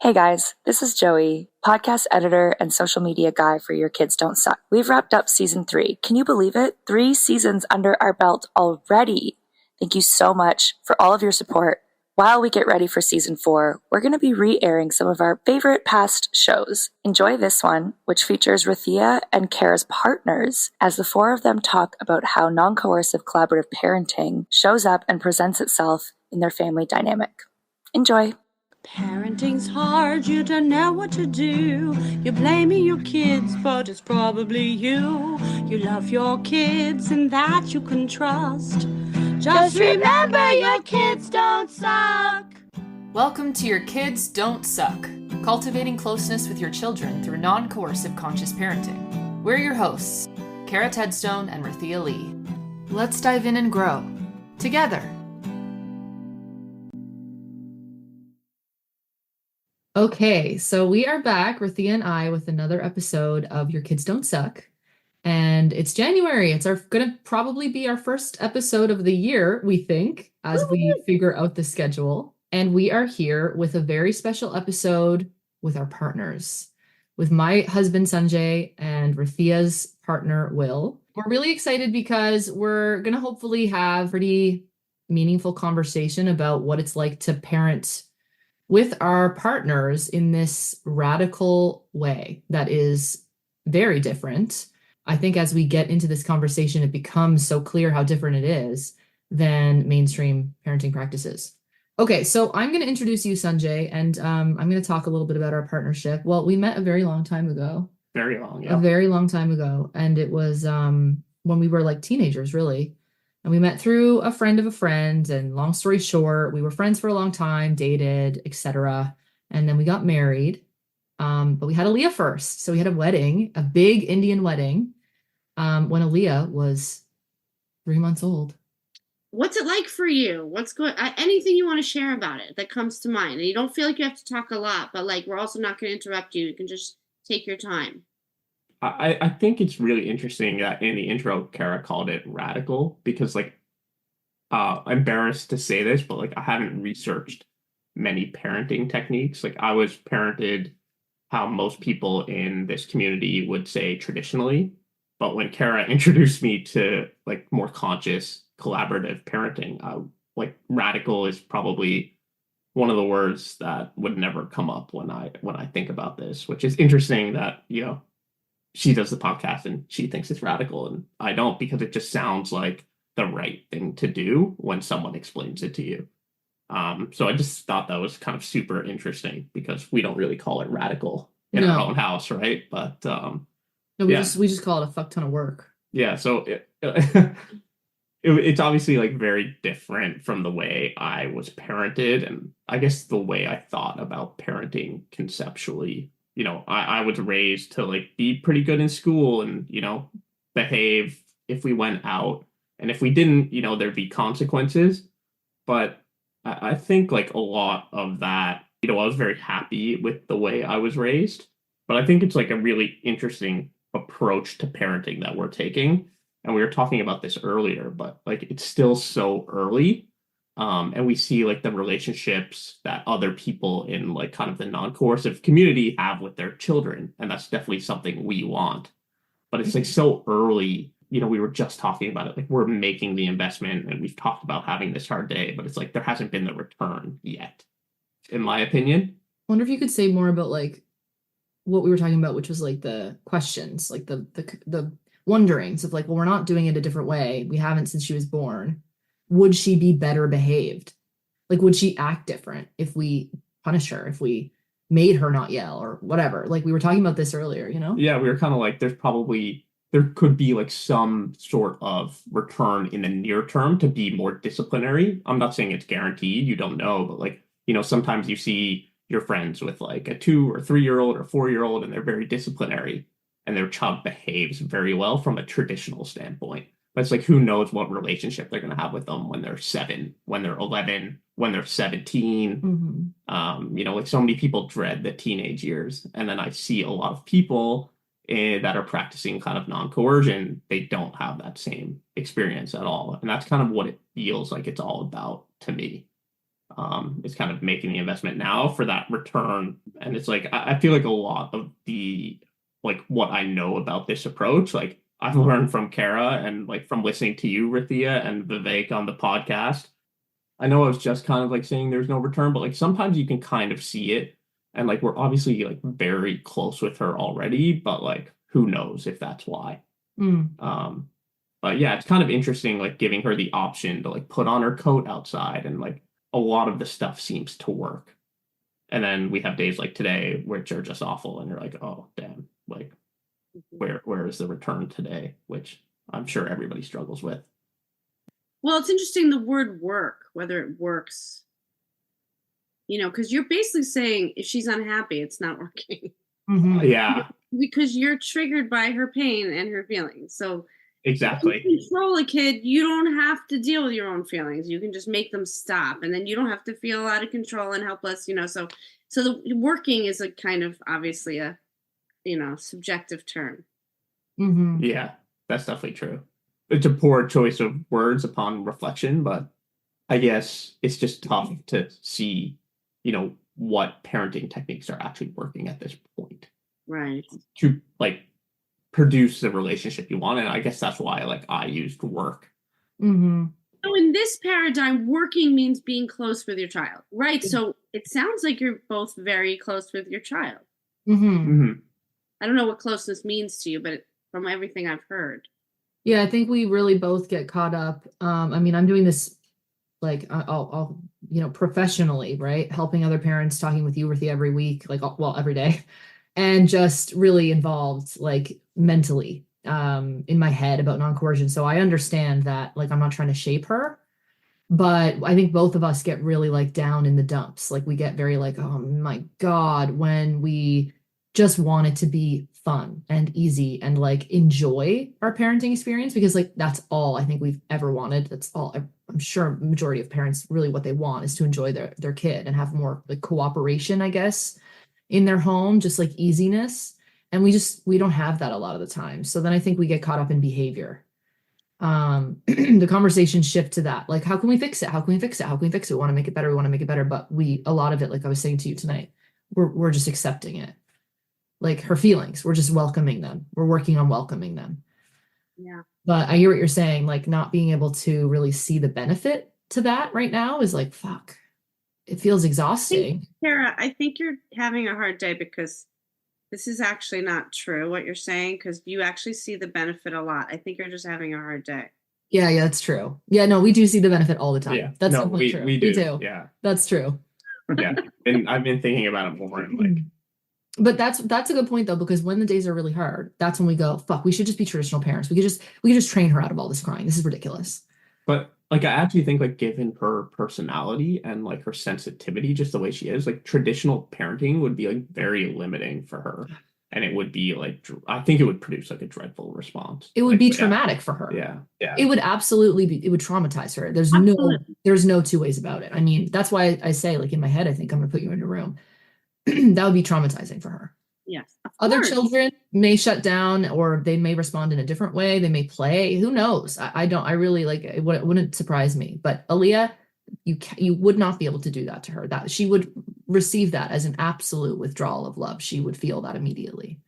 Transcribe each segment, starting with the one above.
Hey guys, this is Joey, podcast editor and social media guy for Your Kids Don't Suck. We've wrapped up season 3. Can you believe it? 3 seasons under our belt already. Thank you so much for all of your support. While we get ready for season 4, we're going to be re-airing some of our favorite past shows. Enjoy this one, which features Rythea and Cara's partners, as the 4 of them talk about how non-coercive collaborative parenting shows up and presents itself in their family dynamic. Enjoy. Parenting's hard, you don't know what to do. You're blaming your kids, but it's probably you. You love your kids and that you can trust. Just remember your kids don't suck. Welcome to Your Kids Don't Suck, cultivating closeness with your children through non-coercive conscious parenting. We're your hosts, Cara Tedstone and Rythea Lee. Let's dive in and grow together. Okay, so we are back, Rythea and I, with another episode of Your Kids Don't Suck. And it's January. It's gonna probably be our first episode of the year, we think, as we figure out the schedule. And we are here with a very special episode with our partners, with my husband Sanjay and Rythea's partner Will. We're really excited because we're gonna hopefully have a pretty meaningful conversation about what it's like to parent with our partners in this radical way that is very different. I think as we get into this conversation, it becomes so clear how different it is than mainstream parenting practices. Okay, so I'm going to introduce you, Sanjay, and I'm going to talk a little bit about our partnership. Well, we met a very long time ago. Very long, yeah. A very long time ago. And it was when we were like teenagers, really. And we met through a friend of a friend, and long story short, we were friends for a long time, dated, etc. And then we got married. But we had Aaliyah first. So we had a wedding, a big Indian wedding, when Aaliyah was 3 months old. What's it like for you? What's going anything you want to share about it that comes to mind? And you don't feel like you have to talk a lot, but like we're also not going to interrupt you. You can just take your time. I think it's really interesting that in the intro, Cara called it radical because, like, I'm embarrassed to say this, but like I haven't researched many parenting techniques. Like I was parented how most people in this community would say traditionally, but when Cara introduced me to like more conscious, collaborative parenting, like radical is probably one of the words that would never come up when I think about this, which is interesting that, she does the podcast and she thinks it's radical and I don't, because it just sounds like the right thing to do when someone explains it to you. So I just thought that was kind of super interesting because we don't really call it radical in our own house, right? But no, we just call it a fuck ton of work. Yeah, so it's obviously like very different from the way I was parented, and I guess the way I thought about parenting conceptually. I was raised to like be pretty good in school and, behave if we went out. And if we didn't, there'd be consequences. But I think like a lot of that, I was very happy with the way I was raised. But I think it's like a really interesting approach to parenting that we're taking. And we were talking about this earlier, but like it's still so early. And we see like the relationships that other people in like kind of the non-coercive community have with their children. And that's definitely something we want. But it's like so early, we were just talking about it. Like we're making the investment and we've talked about having this hard day, but it's like there hasn't been the return yet, in my opinion. I wonder if you could say more about like what we were talking about, which was like the questions, like the wonderings of like, well, we're not doing it a different way. We haven't since she was born. Would she be better behaved? Like, would she act different if we punish her, if we made her not yell or whatever? Like we were talking about this earlier, Yeah, we were kind of like, there could be like some sort of return in the near term to be more disciplinary. I'm not saying it's guaranteed, you don't know, but like, sometimes you see your friends with like a 2 or 3-year-old or 4-year-old and they're very disciplinary and their child behaves very well from a traditional standpoint. But it's like, who knows what relationship they're going to have with them when they're 7, when they're 11, when they're 17. Mm-hmm. Like so many people dread the teenage years. And then I see a lot of people that are practicing kind of non-coercion. They don't have that same experience at all. And that's kind of what it feels like it's all about to me. is kind of making the investment now for that return. And it's like I feel like a lot of the like what I know about this approach, like I've learned from Cara and like from listening to you, Rythea, and Vivek on the podcast. I know I was just kind of like saying there's no return, but like sometimes you can kind of see it. And like we're obviously like very close with her already, but like who knows if that's why. Um, but yeah, it's kind of interesting, like giving her the option to like put on her coat outside, and like a lot of the stuff seems to work. And then we have days like today, which are just awful, and you're like, oh damn, like where is the return today? Which I'm sure everybody struggles with. Well, it's interesting the word work, whether it works, because you're basically saying if she's unhappy, it's not working. Yeah, Because you're triggered by her pain and her feelings. So exactly. if you control a kid, you don't have to deal with your own feelings. You can just make them stop, and then you don't have to feel out of control and helpless. So the working is a kind of obviously a subjective term. Yeah, that's definitely true. It's a poor choice of words upon reflection, but I guess it's just tough to see, what parenting techniques are actually working at this point. Right. To like produce the relationship you want. And I guess that's why like I used work. So in this paradigm, working means being close with your child, right? So it sounds like you're both very close with your child. I don't know what closeness means to you, but from everything I've heard. Yeah, I think we really both get caught up. I mean, I'm doing this like I'll professionally, right? Helping other parents, talking with you, Rythea, every week, like every day, and just really involved like mentally in my head about non-coercion. So I understand that like I'm not trying to shape her, but I think both of us get really like down in the dumps. Like we get very like, oh my God, when we just want it to be fun and easy and like enjoy our parenting experience, because like that's all I think we've ever wanted. That's all I'm sure majority of parents really what they want is to enjoy their kid and have more like cooperation, I guess, in their home, just like easiness. And we don't have that a lot of the time. So then I think we get caught up in behavior. The conversation shift to that, like, how can we fix it? How can we fix it? How can we fix it? We want to make it better. We want to make it better. But a lot of it, like I was saying to you tonight, we're just accepting it. Like her feelings, we're just welcoming them. We're working on welcoming them. Yeah. But I hear what you're saying, like not being able to really see the benefit to that right now is like, fuck, it feels exhausting. Cara, I think you're having a hard day because this is actually not true, what you're saying, because you actually see the benefit a lot. I think you're just having a hard day. Yeah, that's true. Yeah, no, we do see the benefit all the time. Yeah, that's no, completely true. We do. Yeah, that's true. Yeah, and I've been thinking about it more and like. But that's a good point though, because when the days are really hard, that's when we go, fuck, we should just be traditional parents. We could just train her out of all this crying. This is ridiculous. But like I actually think like given her personality and like her sensitivity, just the way she is, like traditional parenting would be like very limiting for her. And it would be like I think it would produce like a dreadful response. It would be traumatic for her. Yeah. It would absolutely be, it would traumatize her. There's no two ways about it. I mean, that's why I say, like in my head, I think I'm gonna put you in a room. That would be traumatizing for her. Yes. Other children may shut down or they may respond in a different way. They may play. Who knows? I really like it wouldn't surprise me. But Aaliyah, you would not be able to do that to her. That she would receive that as an absolute withdrawal of love. She would feel that immediately.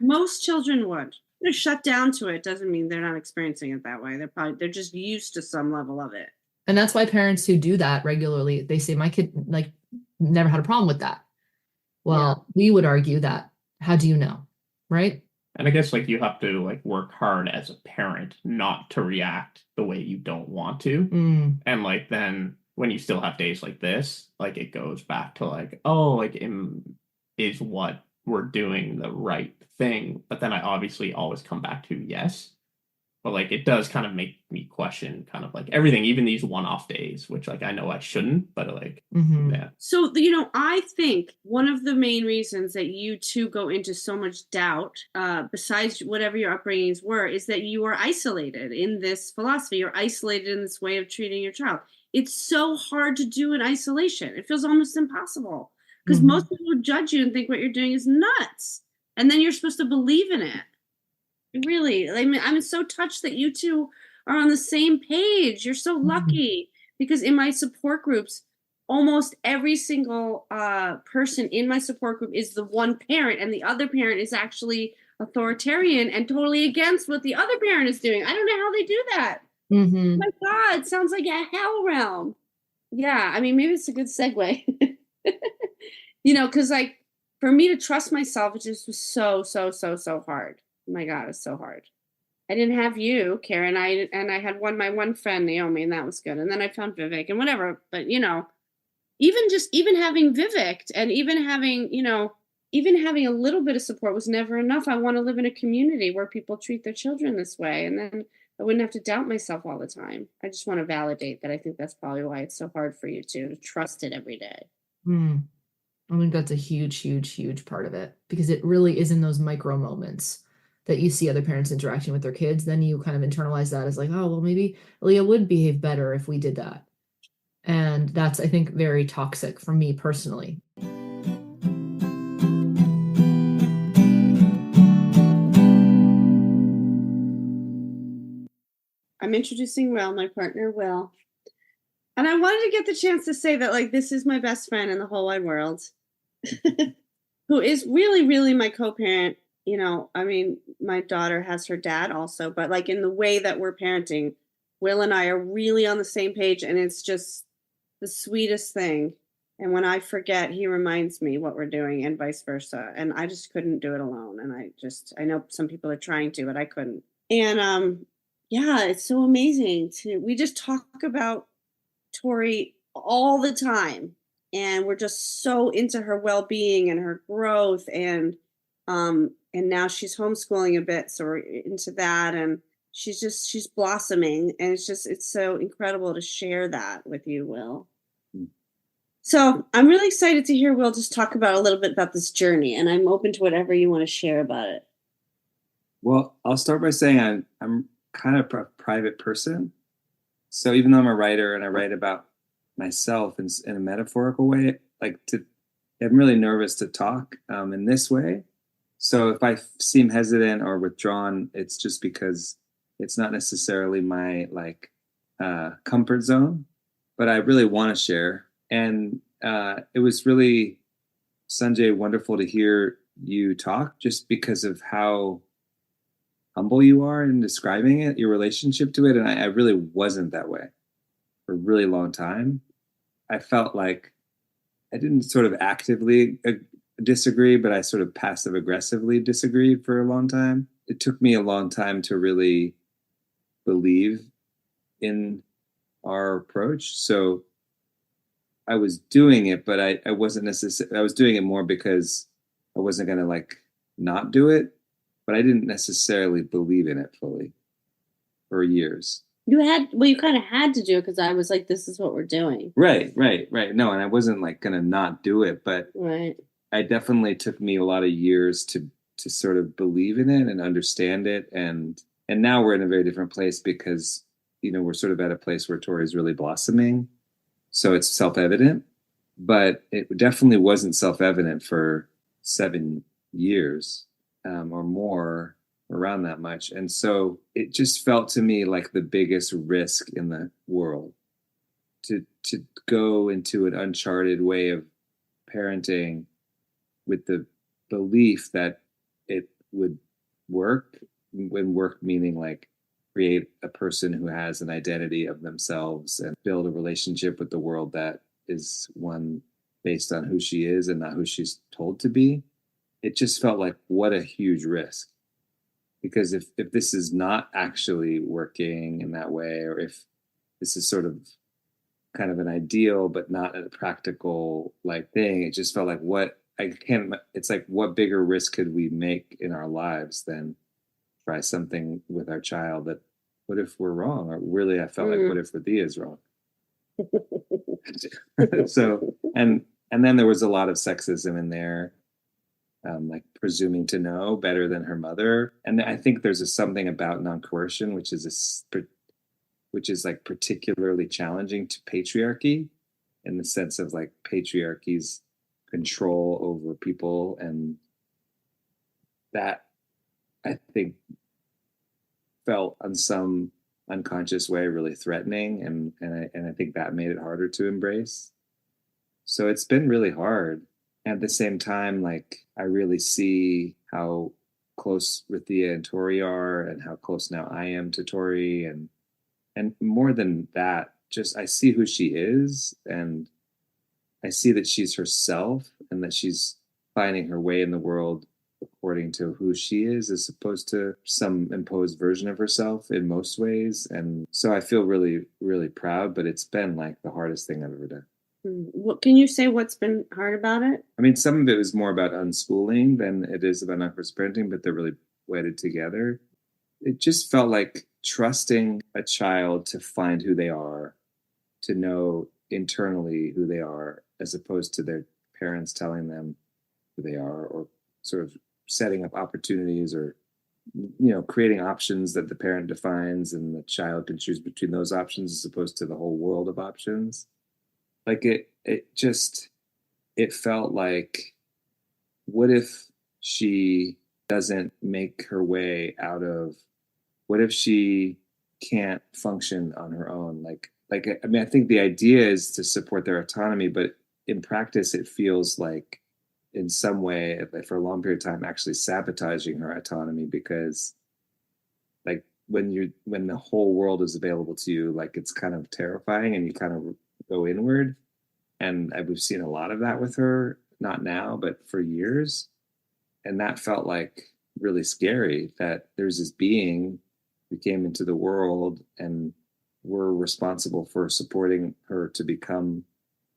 Most children would. They're shut down to it doesn't mean they're not experiencing it that way. They're just used to some level of it. And that's why parents who do that regularly, they say my kid like never had a problem with that. Well, we would argue that, how do you know? Right? And I guess like you have to like work hard as a parent not to react the way you don't want to. And like then when you still have days like this, like it goes back to like, oh, like is what we're doing the right thing? But then I obviously always come back to yes. But like it does kind of make me question kind of like everything, even these one-off days, which like I know I shouldn't, but like yeah. So I think one of the main reasons that you two go into so much doubt, besides whatever your upbringings were, is that you are isolated in this philosophy. You're isolated in this way of treating your child. It's so hard to do in isolation. It feels almost impossible because most people would judge you and think what you're doing is nuts, and then you're supposed to believe in it. Really, I mean, I'm so touched that you two are on the same page. You're so lucky because in my support groups, almost every single person in my support group is the one parent, and the other parent is actually authoritarian and totally against what the other parent is doing. I don't know how they do that. Mm-hmm. My God, sounds like a hell realm. Yeah, I mean, maybe it's a good segue. Because like for me to trust myself, it just was so, so, so, so hard. Oh my God, it's so hard. I didn't have you, Karen. I had my one friend, Naomi, and that was good. And then I found Vivek and whatever. But even having Vivek and even having a little bit of support was never enough. I want to live in a community where people treat their children this way. And then I wouldn't have to doubt myself all the time. I just want to validate that. I think that's probably why it's so hard for you to trust it every day. I think that's a huge, huge, huge part of it, because it really is in those micro moments that you see other parents interacting with their kids. Then you kind of internalize that as like, oh, well, maybe Leah would behave better if we did that. And that's, I think, very toxic for me personally. I'm introducing Will, my partner, Will. And I wanted to get the chance to say that, like, this is my best friend in the whole wide world, who is really, really my co-parent. I mean, my daughter has her dad also, but like in the way that we're parenting, Will and I are really on the same page, and it's just the sweetest thing. And when I forget, he reminds me what we're doing, and vice versa. And I just couldn't do it alone. And I know some people are trying to, but I couldn't. And yeah, it's so amazing we just talk about Tori all the time, and we're just so into her well-being and her growth, and now she's homeschooling a bit, so we're into that, and she's blossoming, and it's so incredible to share that with you, Will. So I'm really excited to hear Will just talk about a little bit about this journey, and I'm open to whatever you want to share about it. Well, I'll start by saying I'm kind of a private person. So even though I'm a writer and I write about myself in a metaphorical way, I'm really nervous to talk in this way. So if I seem hesitant or withdrawn, it's just because it's not necessarily my comfort zone, but I really want to share. And it was really, Sanjay, wonderful to hear you talk, just because of how humble you are in describing it, your relationship to it. And I really wasn't that way for a really long time. I felt like I didn't sort of actively disagree, but I sort of passive aggressively disagreed for a long time. It took me a long time to really believe in our approach. So I was doing it, but I wasn't necessarily, I was doing it more because I wasn't going to not do it, but I didn't necessarily believe in it fully for years. You kind of had to do it because I was like, this is what we're doing. Right. No, and I wasn't going to not do it, but right. I definitely took me a lot of years to sort of believe in it and understand it. And now we're in a very different place because, we're sort of at a place where Tori's really blossoming. So it's self-evident, but it definitely wasn't self-evident for 7 years or more, around that much. And so it just felt to me like the biggest risk in the world to go into an uncharted way of parenting with the belief that it would work, when work meaning create a person who has an identity of themselves and build a relationship with the world that is one based on who she is and not who she's told to be. It just felt like what a huge risk. Because if this is not actually working in that way, or if this is sort of kind of an ideal but not a practical thing, it just felt like what bigger risk could we make in our lives than try something with our child that, what if we're wrong? Or really, I felt like, what if Rythea is wrong? So, and then there was a lot of sexism in there. Presuming to know better than her mother. And I think there's something about non-coercion, which is particularly challenging to patriarchy, in the sense of patriarchy's control over people. And that, I think, felt on some unconscious way really threatening. And I think that made it harder to embrace. So it's been really hard. At the same time, like I really see how close Rythea and Tori are and how close now I am to Tori, and more than that, just I see who she is, and I see that she's herself and that she's finding her way in the world according to who she is, as opposed to some imposed version of herself in most ways. And so I feel really, really proud, but it's been like the hardest thing I've ever done. What can you say? What's been hard about it? I mean, some of it was more about unschooling than it is about non-coercive parenting, but they're really wedded together. It just felt like trusting a child to find who they are, to know internally who they are, as opposed to their parents telling them who they are, or sort of setting up opportunities, or creating options that the parent defines and the child can choose between those options, as opposed to the whole world of options. Like it felt like, what if she doesn't make her way out of, what if she can't function on her own? Like, I mean, I think the idea is to support their autonomy, but in practice, it feels like in some way, for a long period of time, actually sabotaging her autonomy, because like when the whole world is available to you, like it's kind of terrifying and you kind of go inward. And we've seen a lot of that with her, not now, but for years. And that felt like really scary, that there's this being who came into the world and we're responsible for supporting her to become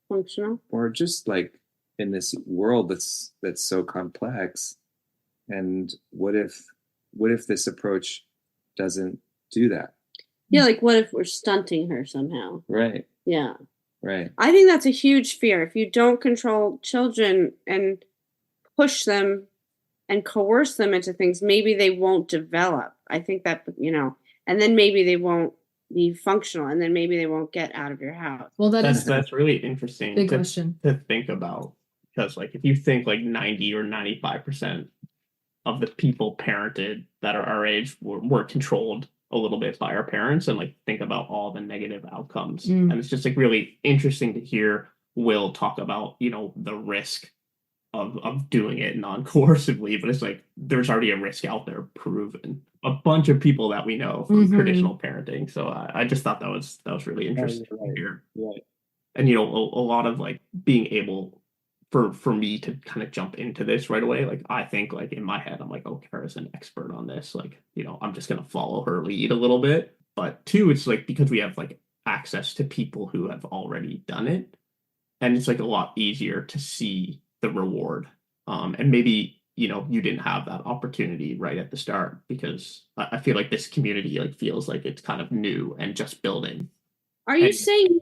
Functional, or just like in this world that's so complex. And what if this approach doesn't do that? Yeah, like what if we're stunting her somehow? Right. Yeah. Right. I think that's a huge fear. If you don't control children and push them and coerce them into things, maybe they won't develop. I think that, and then maybe they won't be functional, and then maybe they won't get out of your house. Well, that's really interesting big question to think about, because like if you think like 90 or 95% of the people parented that are our age were controlled a little bit by our parents, and like think about all the negative outcomes. And it's just like really interesting to hear Will talk about, the risk of doing it non-coercively, but it's like there's already a risk out there proven. A bunch of people that we know from traditional parenting. So I just thought that was really interesting to hear. Right. And a lot of like being able for me to kind of jump into this right away, like I think like in my head I'm like, oh, Kara's an expert on this, like I'm just gonna follow her lead a little bit. But two, it's like because we have like access to people who have already done it, and it's like a lot easier to see the reward. And maybe you didn't have that opportunity right at the start, because I feel like this community like feels like it's kind of new and just building. Are you saying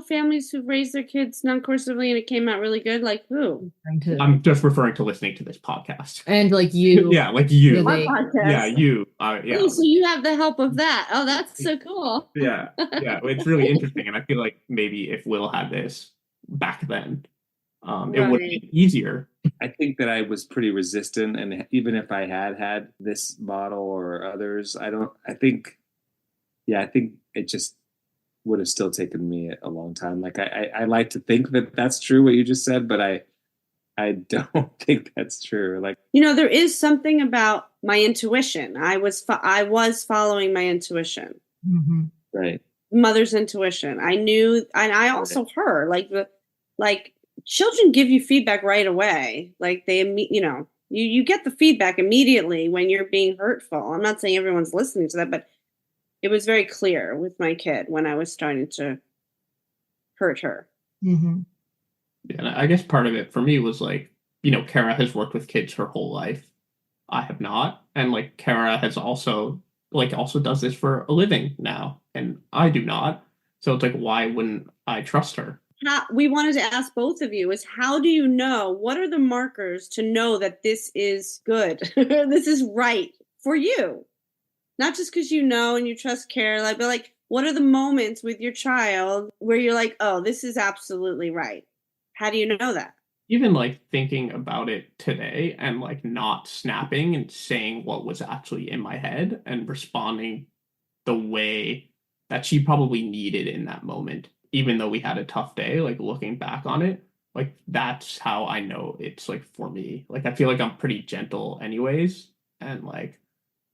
families who've raised their kids non-coercively and it came out really good? Like who? I'm just referring to listening to this podcast. And like you. Yeah, like you. My podcast. Yeah, you. Yeah. Oh, so you have the help of that. Oh, that's so cool. Yeah. It's really interesting, and I feel like maybe if Will had this back then, it would be easier. I think that I was pretty resistant, and even if I had this model or others, I think it just would have still taken me a long time. Like I like to think that that's true what you just said, but I don't think that's true. Like, there is something about my intuition. I was following my intuition. Right. Mother's intuition. I knew, and I also heard like children give you feedback right away. Like you get the feedback immediately when you're being hurtful. I'm not saying everyone's listening to that, but it was very clear with my kid when I was starting to hurt her. Yeah, and I guess part of it for me was like, Cara has worked with kids her whole life. I have not. And like Cara has also does this for a living now, and I do not. So it's like, why wouldn't I trust her? We wanted to ask both of you is, how do you know, what are the markers to know that this is good? This is right for you? Not just because and you trust Cara, but like, what are the moments with your child where you're like, oh, this is absolutely right? How do you know that? Even like thinking about it today and like not snapping and saying what was actually in my head and responding the way that she probably needed in that moment. even though we had a tough day, like looking back on it, like that's how I know it's like for me. Like I feel like I'm pretty gentle anyways. And like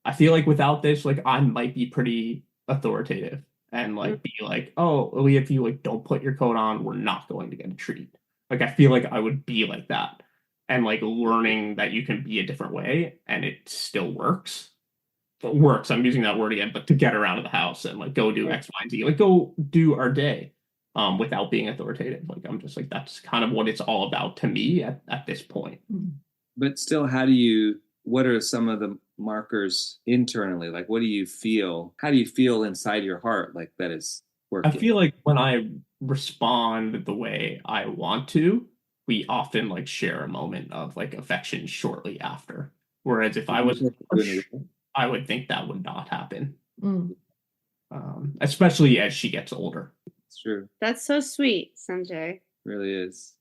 I feel like without this, like I might be pretty authoritative and like be like, oh, Leah, if you like don't put your coat on, we're not going to get a treat. Like I feel like I would be like that. And like learning that you can be a different way and it still works. It works. I'm using that word again, but to get her out of the house and like go do X, Y, and Z, like go do our day without being authoritative. Like I'm just like that's kind of what it's all about to me at this point. But still, what are some of the markers internally? Like, what do you feel? How do you feel inside your heart like that is working? I feel like when I respond the way I want to, we often like share a moment of like affection shortly after. Whereas if I was harsh, I would think that would not happen. Especially as she gets older. It's true. That's so sweet, Sanjay. It really is.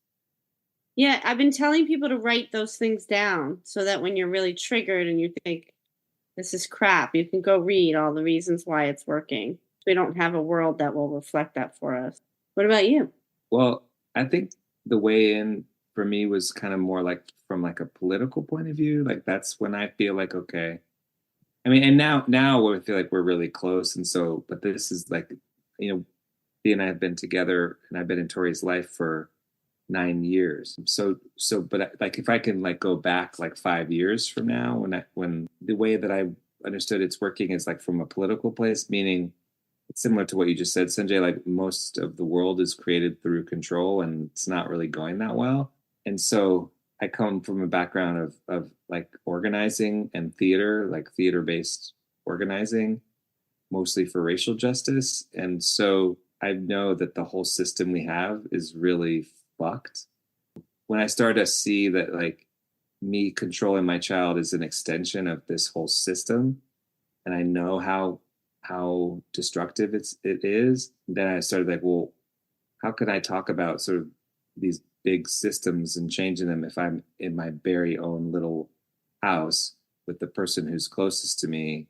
Yeah, I've been telling people to write those things down so that when you're really triggered and you think this is crap, you can go read all the reasons why it's working. We don't have a world that will reflect that for us. What about you? Well, I think the way in for me was kind of more like from like a political point of view. Like that's when I feel like, okay. I mean, and now we feel like we're really close. And so, but this is like, he and I have been together and I've been in Tori's life for 9 years. So, but like, if I can like go back like 5 years from now, when the way that I understood it's working is like from a political place, meaning it's similar to what you just said, Sanjay, like most of the world is created through control and it's not really going that well. And so I come from a background of like organizing and theater, like theater-based organizing, mostly for racial justice. And so I know that the whole system we have is really fucked. When I started to see that like me controlling my child is an extension of this whole system, and I know how destructive it is, then I started like, well, how can I talk about sort of these big systems and changing them if I'm in my very own little house with the person who's closest to me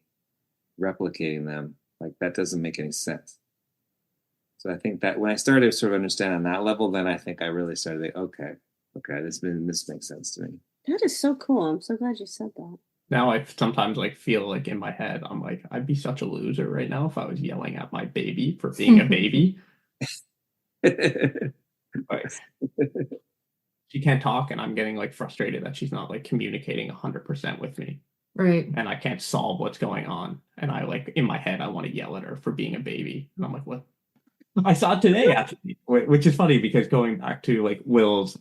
replicating them? Like that doesn't make any sense. So I think that when I started to sort of understand on that level, then I think I really started like, okay, this makes sense to me. That is so cool. I'm so glad you said that. Now I sometimes like feel like in my head, I'm like, I'd be such a loser right now if I was yelling at my baby for being a baby. Like, she can't talk and I'm getting like frustrated that she's not like communicating 100% with me. Right. And I can't solve what's going on. And I like in my head, I want to yell at her for being a baby. And I'm like, what? I saw it today actually, which is funny because going back to like Will's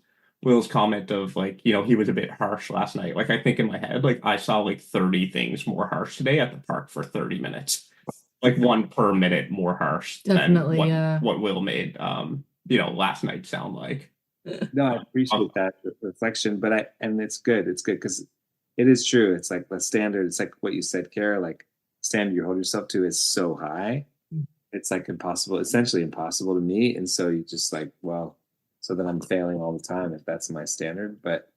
comment of like, he was a bit harsh last night. Like I think in my head, like I saw like 30 things more harsh today at the park for 30 minutes, like one per minute more harsh. Definitely, than what Will made, last night sound like. No, I appreciate that reflection, but it's good. It's good because it is true. It's like the standard. It's like what you said, Cara, like standard you hold yourself to is so high. It's like essentially impossible to meet. And so you just like, well, so then I'm failing all the time if that's my standard, but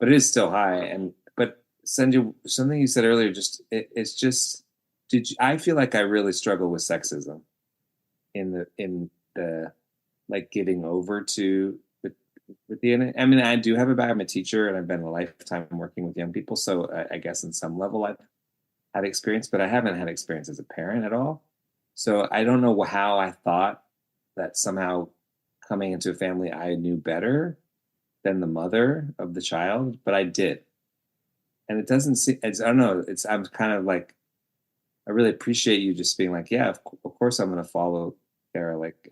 it is still high. But Sanjay, something you said earlier, I feel like I really struggle with sexism in the like getting over to with the, I mean, I do have I'm a teacher and I've been a lifetime working with young people. So I guess in some level I've had experience, but I haven't had experience as a parent at all. So I don't know how I thought that somehow coming into a family I knew better than the mother of the child, but I did. And it doesn't seem, I don't know, I'm kind of like, I really appreciate you just being like, yeah, of course I'm going to follow Cara. Like,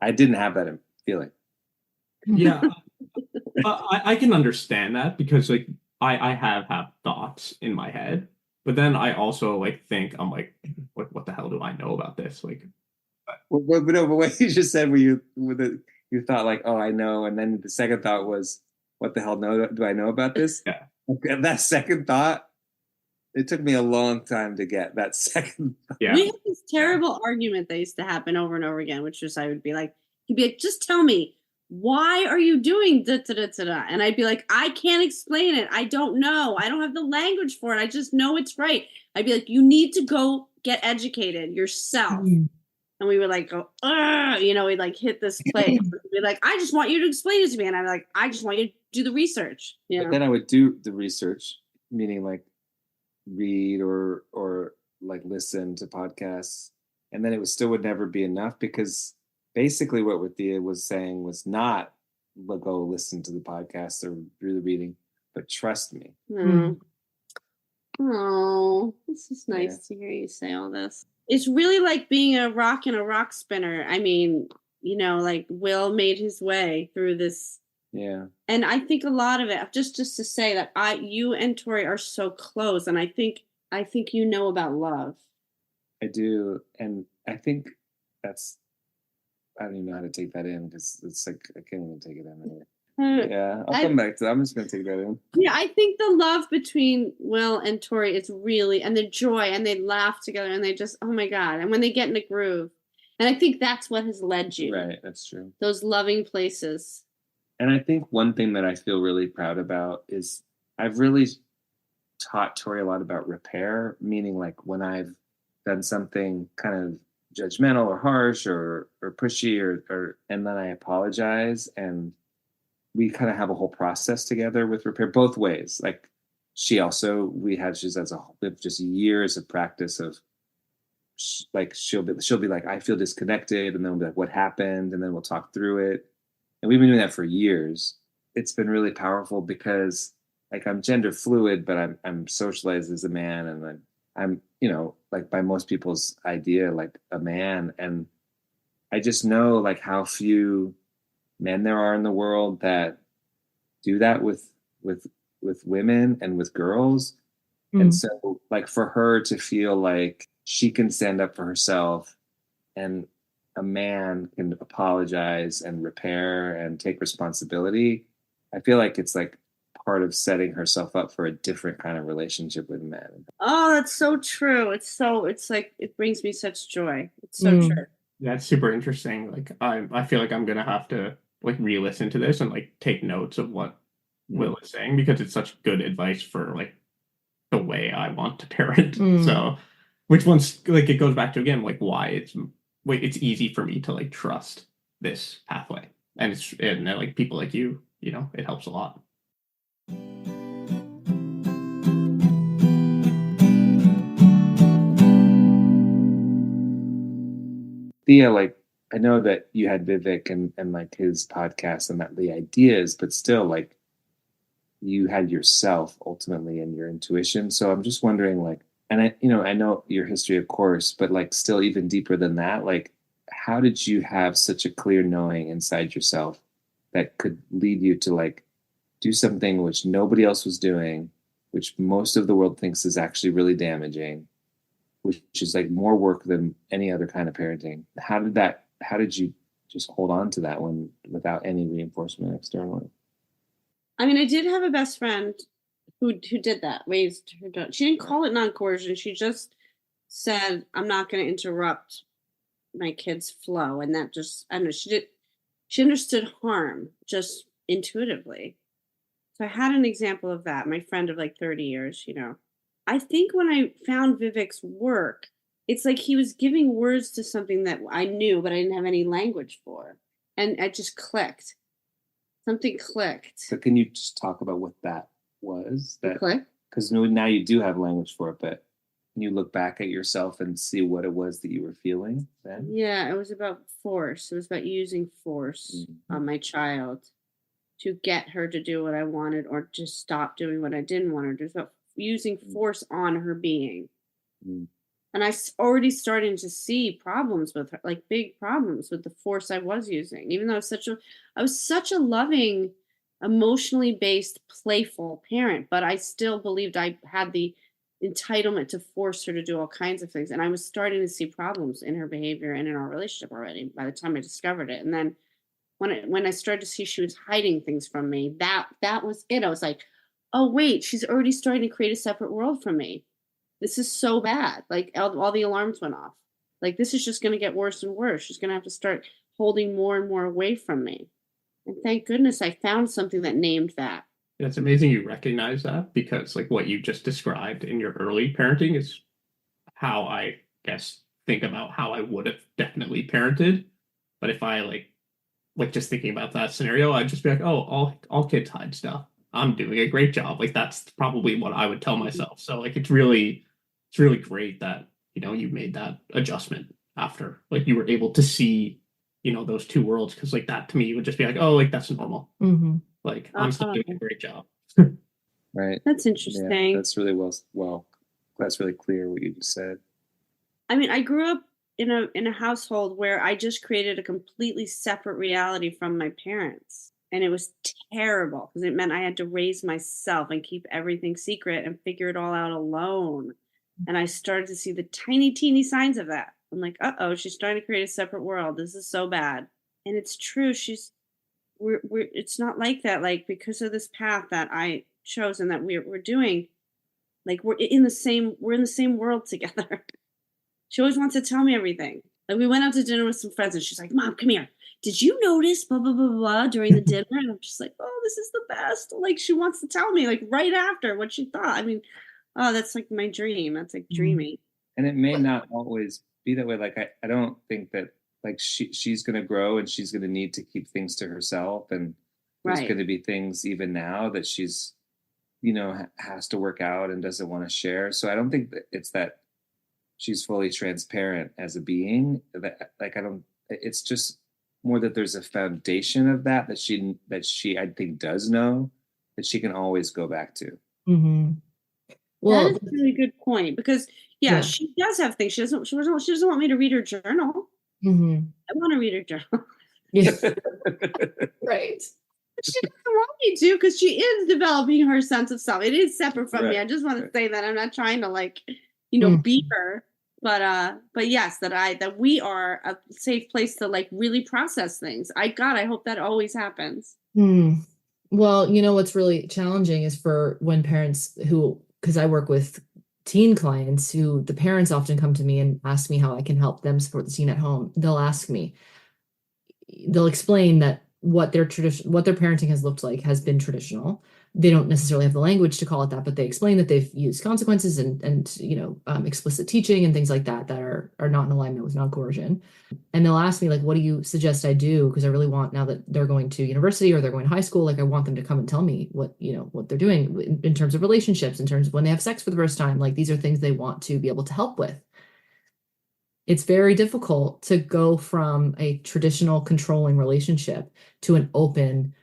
I didn't have that feeling. Yeah. I can understand that because like I have thoughts in my head, but then I also like think I'm like, what the hell do I know about this? Like, but what you just said, where you thought like, oh, I know, and then the second thought was, what the hell do I know about this? Yeah. And that second thought, it took me a long time to get that second thought. Yeah. We had this terrible argument that used to happen over and over again, which was he'd be like, just tell me, why are you doing da da da da da? And I'd be like, I can't explain it. I don't know. I don't have the language for it. I just know it's right. I'd be like, you need to go get educated yourself. and we would like go, we'd like hit this place. We'd be like, I just want you to explain it to me. And I'm like, I just want you to do the research. But then I would do the research, meaning like read or like listen to podcasts. And then it would never be enough, because basically what Rythea was saying was not go listen to the podcast or do the reading, but trust me. Oh, this is nice to hear you say all this. It's really like being a rock and a rock spinner. I mean, like Will made his way through this. Yeah. And I think a lot of it, just to say that you and Tori are so close, and I think you know about love. I do, and I think that's, I don't even know how to take that in, because it's like I can't even take it in anyway. Yeah, I'll come back to that. I'm just gonna take that in. Yeah, I think the love between Will and Tori is really, and the joy, and they laugh together, and they just, oh my God, and when they get in a groove, and I think that's what has led you. Right, that's true. Those loving places. And I think one thing that I feel really proud about is I've really taught Tori a lot about repair, meaning like when I've done something kind of judgmental or harsh or pushy or and then I apologize, and we kind of have a whole process together with repair both ways. Like we have just years of practice of like she'll be like, I feel disconnected, and then we'll be like, what happened? And then we'll talk through it. And we've been doing that for years. It's been really powerful because like I'm gender fluid, but I'm socialized as a man, and I'm like by most people's idea, like a man. And I just know like how few men there are in the world that do that with women and with girls. And so like for her to feel like she can stand up for herself, and a man can apologize and repair and take responsibility, I feel like it's like part of setting herself up for a different kind of relationship with men. Oh, that's so true. It's like, it brings me such joy. It's so true. That's super interesting. Like I feel like I'm gonna have to like re-listen to this and like take notes of what Will is saying, because it's such good advice for like the way I want to parent. So which one's like, it goes back to again like why it's easy for me to like trust this pathway, and like people like you, it helps a lot. Thea, like I know that you had Vivek and like his podcast and that the ideas, but still like you had yourself ultimately and your intuition. So I'm just wondering like, and I know your history, of course, but like still even deeper than that, like how did you have such a clear knowing inside yourself that could lead you to like do something which nobody else was doing, which most of the world thinks is actually really damaging, which is like more work than any other kind of parenting? How did you just hold on to that one without any reinforcement externally? I mean, I did have a best friend who did that, raised her daughter. She didn't call it non-coercion. She just said, I'm not going to interrupt my kid's flow. And that just, I don't know, she understood harm just intuitively. So I had an example of that. My friend of like 30 years, I think when I found Vivek's work, it's like he was giving words to something that I knew, but I didn't have any language for. And it just clicked. Something clicked. So can you just talk about what that was? That click? Because now you do have language for it, but can you look back at yourself and see what it was that you were feeling then? Yeah, it was about force. It was about using force on my child to get her to do what I wanted or to stop doing what I didn't want her to do. It was about using force on her being. And I already starting to see problems with her, like big problems with the force I was using, even though I was such a loving, emotionally based, playful parent, but I still believed I had the entitlement to force her to do all kinds of things. And I was starting to see problems in her behavior and in our relationship already by the time I discovered it. And then when I started to see she was hiding things from me, that was it. I was like, oh, wait, she's already starting to create a separate world from me. This is so bad. Like all the alarms went off. Like this is just going to get worse and worse. She's going to have to start holding more and more away from me. And thank goodness I found something that named that. It's amazing you recognize that, because like what you just described in your early parenting is how I guess think about how I would have definitely parented. But if I like just thinking about that scenario, I'd just be like, oh, all kids hide stuff. I'm doing a great job. Like that's probably what I would tell myself. So like it's really great that, you made that adjustment after. Like you were able to see, those two worlds, because like that to me would just be like, oh, like that's normal. Mm-hmm. Like I'm still doing a great job. Right. That's interesting. Yeah, that's really well. That's really clear what you just said. I mean, I grew up in a household where I just created a completely separate reality from my parents. And it was terrible because it meant I had to raise myself and keep everything secret and figure it all out alone. And I started to see the tiny, teeny signs of that. I'm like, uh-oh, she's trying to create a separate world. This is so bad. And it's true. It's not like that. Like, because of this path that I chose and that we're doing, like we're in the same world together. She always wants to tell me everything. Like we went out to dinner with some friends and she's like, Mom, come here. Did you notice blah, blah, blah, blah during the dinner? And I'm just like, oh, this is the best. Like she wants to tell me like right after what she thought. I mean, oh, that's like my dream. That's like dreamy. And it may not always be that way. Like I don't think that like she's going to grow and she's going to need to keep things to herself. And there's going to be things even now that she's, has to work out and doesn't want to share. So I don't think that it's that she's fully transparent as a being. That like it's just more that there's a foundation of that she I think does know that she can always go back to. Mm-hmm. Well, that is a really good point because she does have things. She doesn't want me to read her journal. Mm-hmm. I want to read her journal. Yeah. Right. She doesn't want me to because she is developing her sense of self. It is separate from me. I just want to say that I'm not trying to beat her. But yes, that we are a safe place to like really process things. I hope that always happens. Well, what's really challenging is for when parents because I work with teen clients who the parents often come to me and ask me how I can help them support the teen at home. They'll explain that what their parenting has looked like has been traditional. They don't necessarily have the language to call it that, but they explain that they've used consequences and explicit teaching and things like that are not in alignment with non-coercion. And they'll ask me like, what do you suggest I do? Because I really want, now that they're going to university or they're going to high school, like I want them to come and tell me what they're doing in terms of relationships, in terms of when they have sex for the first time. Like these are things they want to be able to help with. It's very difficult to go from a traditional controlling relationship to an open,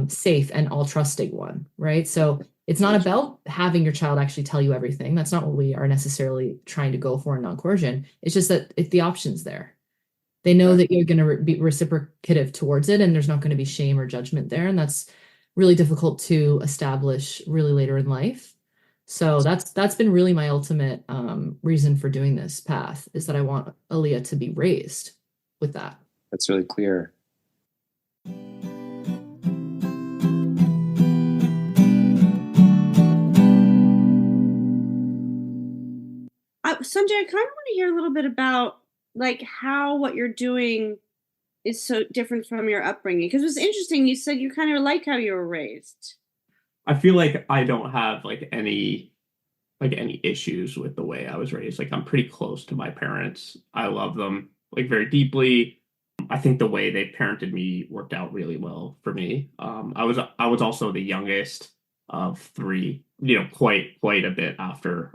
safe and all trusting one, right? So it's not about having your child actually tell you everything. That's not what we are necessarily trying to go for in non-coercion. It's just that if the option's there, they know that you're going to be reciprocative towards it, and there's not going to be shame or judgment there. And that's really difficult to establish really later in life. So that's been really my ultimate reason for doing this path, is that I want Aaliyah to be raised with that. That's really clear. Sanjay, I kind of want to hear a little bit about like how what you're doing is so different from your upbringing. Because it was interesting. You said you kind of like how you were raised. I feel like I don't have any issues with the way I was raised. Like I'm pretty close to my parents. I love them like very deeply. I think the way they parented me worked out really well for me. I was also the youngest of three, quite a bit after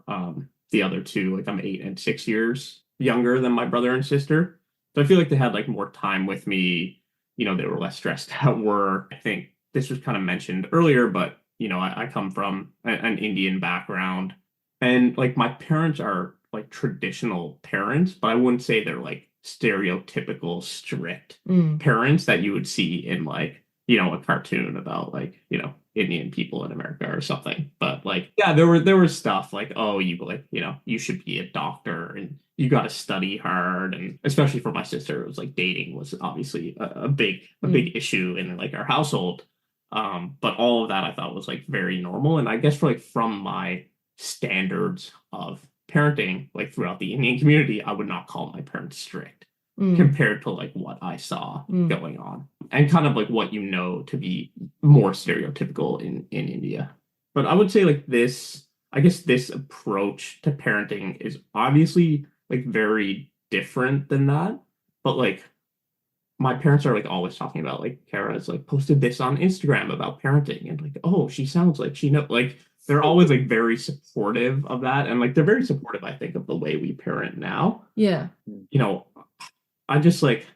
the other two. Like I'm 8 and 6 years younger than my brother and sister. So I feel like they had like more time with me. They were less stressed at work. I think this was kind of mentioned earlier, but I come from an Indian background, and like my parents are like traditional parents, but I wouldn't say they're like stereotypical strict parents that you would see in like, a cartoon about like, Indian people in America or something. But like, yeah, there was stuff like, oh, you should be a doctor and you got to study hard. And especially for my sister, it was like dating was obviously a big issue in like our household. But all of that I thought was like very normal. And I guess from my standards of parenting, like throughout the Indian community, I would not call my parents strict compared to like what I saw going on and kind of like what to be more stereotypical in India. But I would say like this approach to parenting is obviously like very different than that. But like my parents are like always talking about like Kara's like posted this on Instagram about parenting and like, oh, she sounds like she know like they're always like very supportive of that. And like they're very supportive, I think, of the way we parent now. Yeah. You know, I just like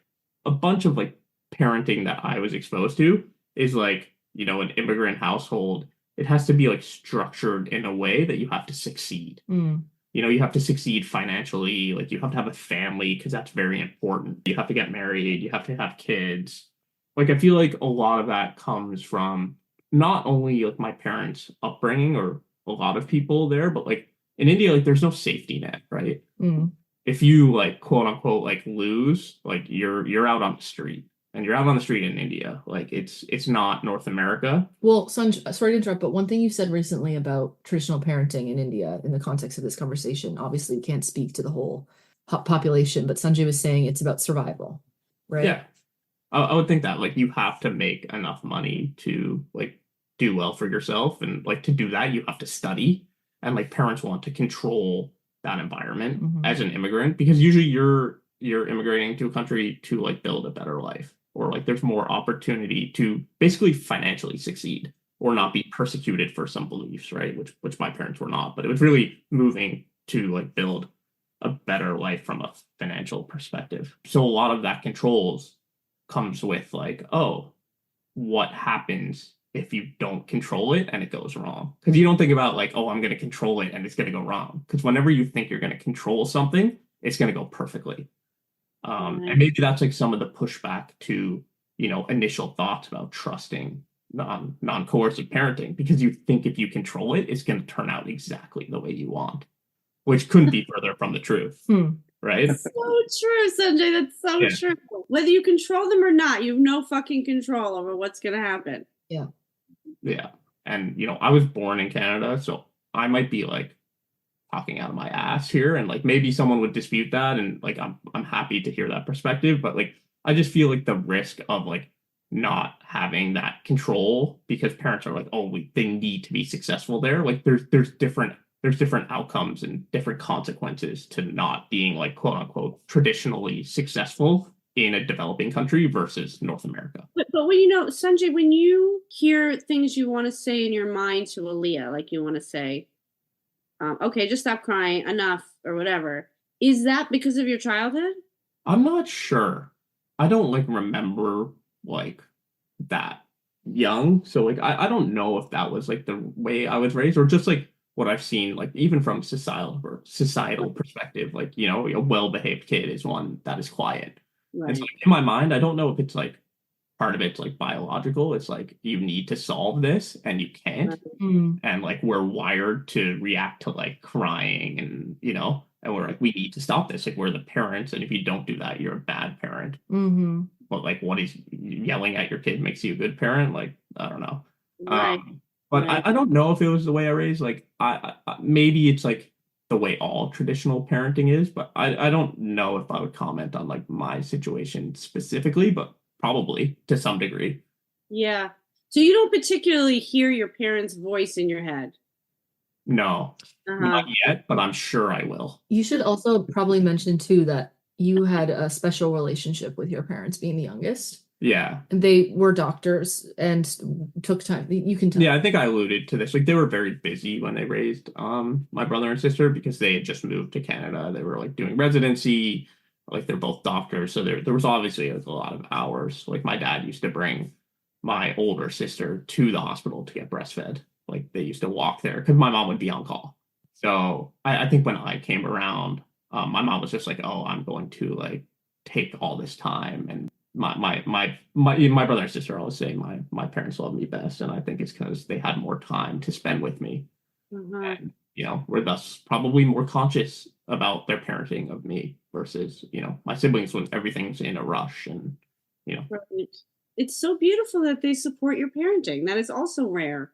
a bunch of like parenting that I was exposed to is like, you know, an immigrant household. It has to be like structured in a way that you have to succeed. Mm. You know, you have to succeed financially, like you have to have a family because that's very important. You have to get married, you have to have kids. Like I feel like a lot of that comes from not only like my parents' upbringing or a lot of people there, but like in India, like there's no safety net, right? Mm. If you like quote unquote like lose, like you're out on the street. And you're out on the street in India. Like it's not North America. Well, Sanj, sorry to interrupt, but one thing you said recently about traditional parenting in India in the context of this conversation, obviously we can't speak to the whole population, but Sanjay was saying it's about survival, right? Yeah. I would think that like you have to make enough money to like do well for yourself. And like to do that, you have to study. And like parents want to control that environment as an immigrant because usually you're immigrating to a country to like build a better life or like there's more opportunity to basically financially succeed or not be persecuted for some beliefs, right? Which my parents were not, but it was really moving to like build a better life from a financial perspective. So a lot of that controls comes with like, oh, what happens if you don't control it and it goes wrong? Because you don't think about like, oh, I'm going to control it and it's going to go wrong. Because whenever you think you're going to control something, it's going to go perfectly. And maybe that's like some of the pushback to, you know, initial thoughts about trusting non-coercive parenting, because you think if you control it, it's going to turn out exactly the way you want, which couldn't be further from the truth, right? So true, Sanjay. That's so true. Whether you control them or not, you have no fucking control over what's going to happen. Yeah. Yeah. And, you know, I was born in Canada, so I might be like talking out of my ass here and like maybe someone would dispute that and like I'm happy to hear that perspective, but like I just feel like the risk of like not having that control because parents are like, oh, they need to be successful there, like there's different outcomes and different consequences to not being like quote unquote traditionally successful in a developing country versus North America. But when you know, Sanjay, when you hear things you want to say in your mind to Aaliyah, like you want to say, okay, just stop crying, enough, or whatever. Is that because of your childhood? I'm not sure. I don't like remember like that young. So like I don't know if that was like the way I was raised or just like what I've seen, like even from societal perspective, like, you know, a well-behaved kid is one that is quiet. Right. And so like, in my mind, I don't know if it's like part of it's like biological. It's like you need to solve this and you can't. And like we're wired to react to like crying and, you know, and we're like, we need to stop this. Like we're the parents. And if you don't do that, you're a bad parent. But like what is yelling at your kid makes you a good parent? Like, I don't know. Right. But I don't know if it was the way I raised. Like I maybe it's like the way all traditional parenting is, but I don't know if I would comment on like my situation specifically, but probably to some degree. Yeah. So you don't particularly hear your parents' voice in your head? No, not yet, but I'm sure I will. You should also probably mention too that you had a special relationship with your parents being the youngest. Yeah. And they were doctors and took time. You can tell. Yeah, I think I alluded to this. Like they were very busy when they raised my brother and sister because they had just moved to Canada. They were like doing residency. Like they're both doctors, so there was obviously like, a lot of hours. Like my dad used to bring my older sister to the hospital to get breastfed. Like they used to walk there because my mom would be on call. So I think when I came around, my mom was just like, "Oh, I'm going to like take all this time." And my brother and sister always say my parents love me best, and I think it's because they had more time to spend with me. And you know, we're thus probably more conscious about their parenting of me versus, you know, my siblings when everything's in a rush and, you know. Right. It's so beautiful that they support your parenting. That is also rare.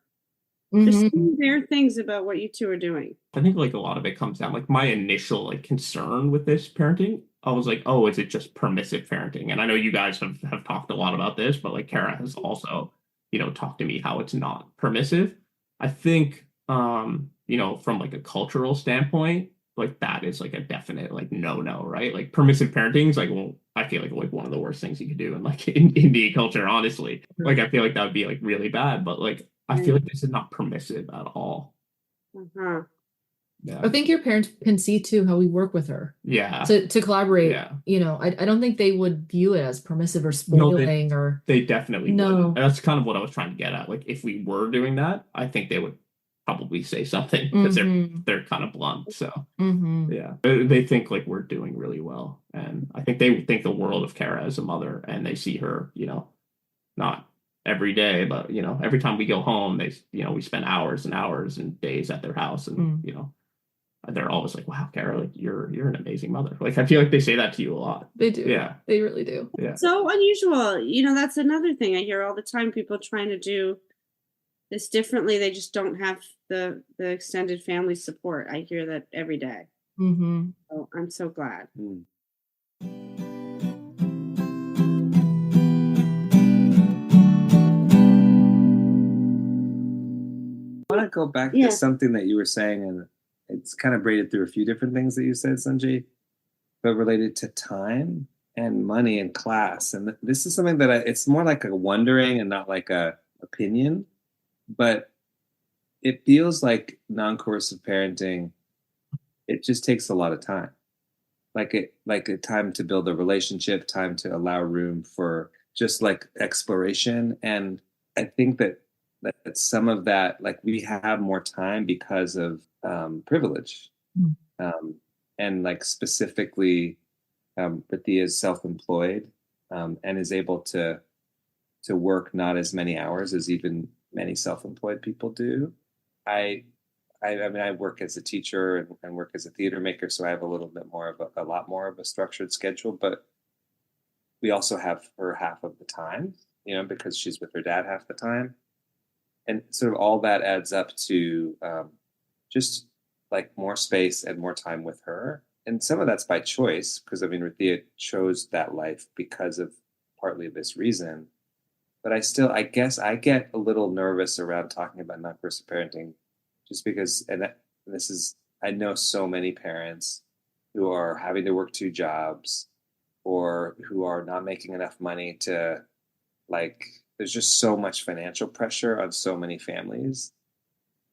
There's so many rare things about what you two are doing. I think like a lot of it comes down, like my initial like concern with this parenting, I was like, oh, is it just permissive parenting? And I know you guys have talked a lot about this, but like Cara has also, you know, talked to me how it's not permissive. I think, you know, from like a cultural standpoint, like that is like a definite like no, right? Like permissive parenting is like, well, I feel like one of the worst things you could do in like in Indian culture, honestly. Like I feel like that would be like really bad, but like I feel like this is not permissive at all. Uh-huh. Yeah. I think your parents can see too how we work with her. Yeah. To collaborate. Yeah. You know, I don't think they would view it as permissive or No, spoiling or they definitely No. wouldn't. That's kind of what I was trying to get at. Like if we were doing that, I think they would probably say something because they're kind of blunt. So yeah, they think like we're doing really well, and I think they think the world of Cara as a mother, and they see her, you know, not every day, but you know, every time we go home, they, you know, we spend hours and hours and days at their house, and you know, they're always like, "Wow, Cara, like you're an amazing mother." Like I feel like they say that to you a lot. They do. Yeah, they really do. Yeah, So unusual. You know, that's another thing I hear all the time. People trying to do this differently. They just don't have the extended family support. I hear that every day. So I'm so glad. I want to go back to something that you were saying, and it's kind of braided through a few different things that you said, Sanjay, but related to time and money and class. And this is something that it's more like a wondering and not like a opinion, but it feels like non-coercive parenting, it just takes a lot of time. Like a time to build a relationship, time to allow room for just like exploration. And I think that some of that, like we have more time because of privilege. And like specifically, Rythea is self-employed and is able to work not as many hours as even many self-employed people do. I mean, I work as a teacher and work as a theater maker, so I have a little bit more of a lot more of a structured schedule. But we also have her half of the time, you know, because she's with her dad half the time, and sort of all that adds up to just like more space and more time with her. And some of that's by choice, because I mean, Rythea chose that life because of partly this reason. But I guess I get a little nervous around talking about non-coercive parenting, just because, and this is, I know so many parents who are having to work 2 jobs or who are not making enough money to, like, there's just so much financial pressure on so many families.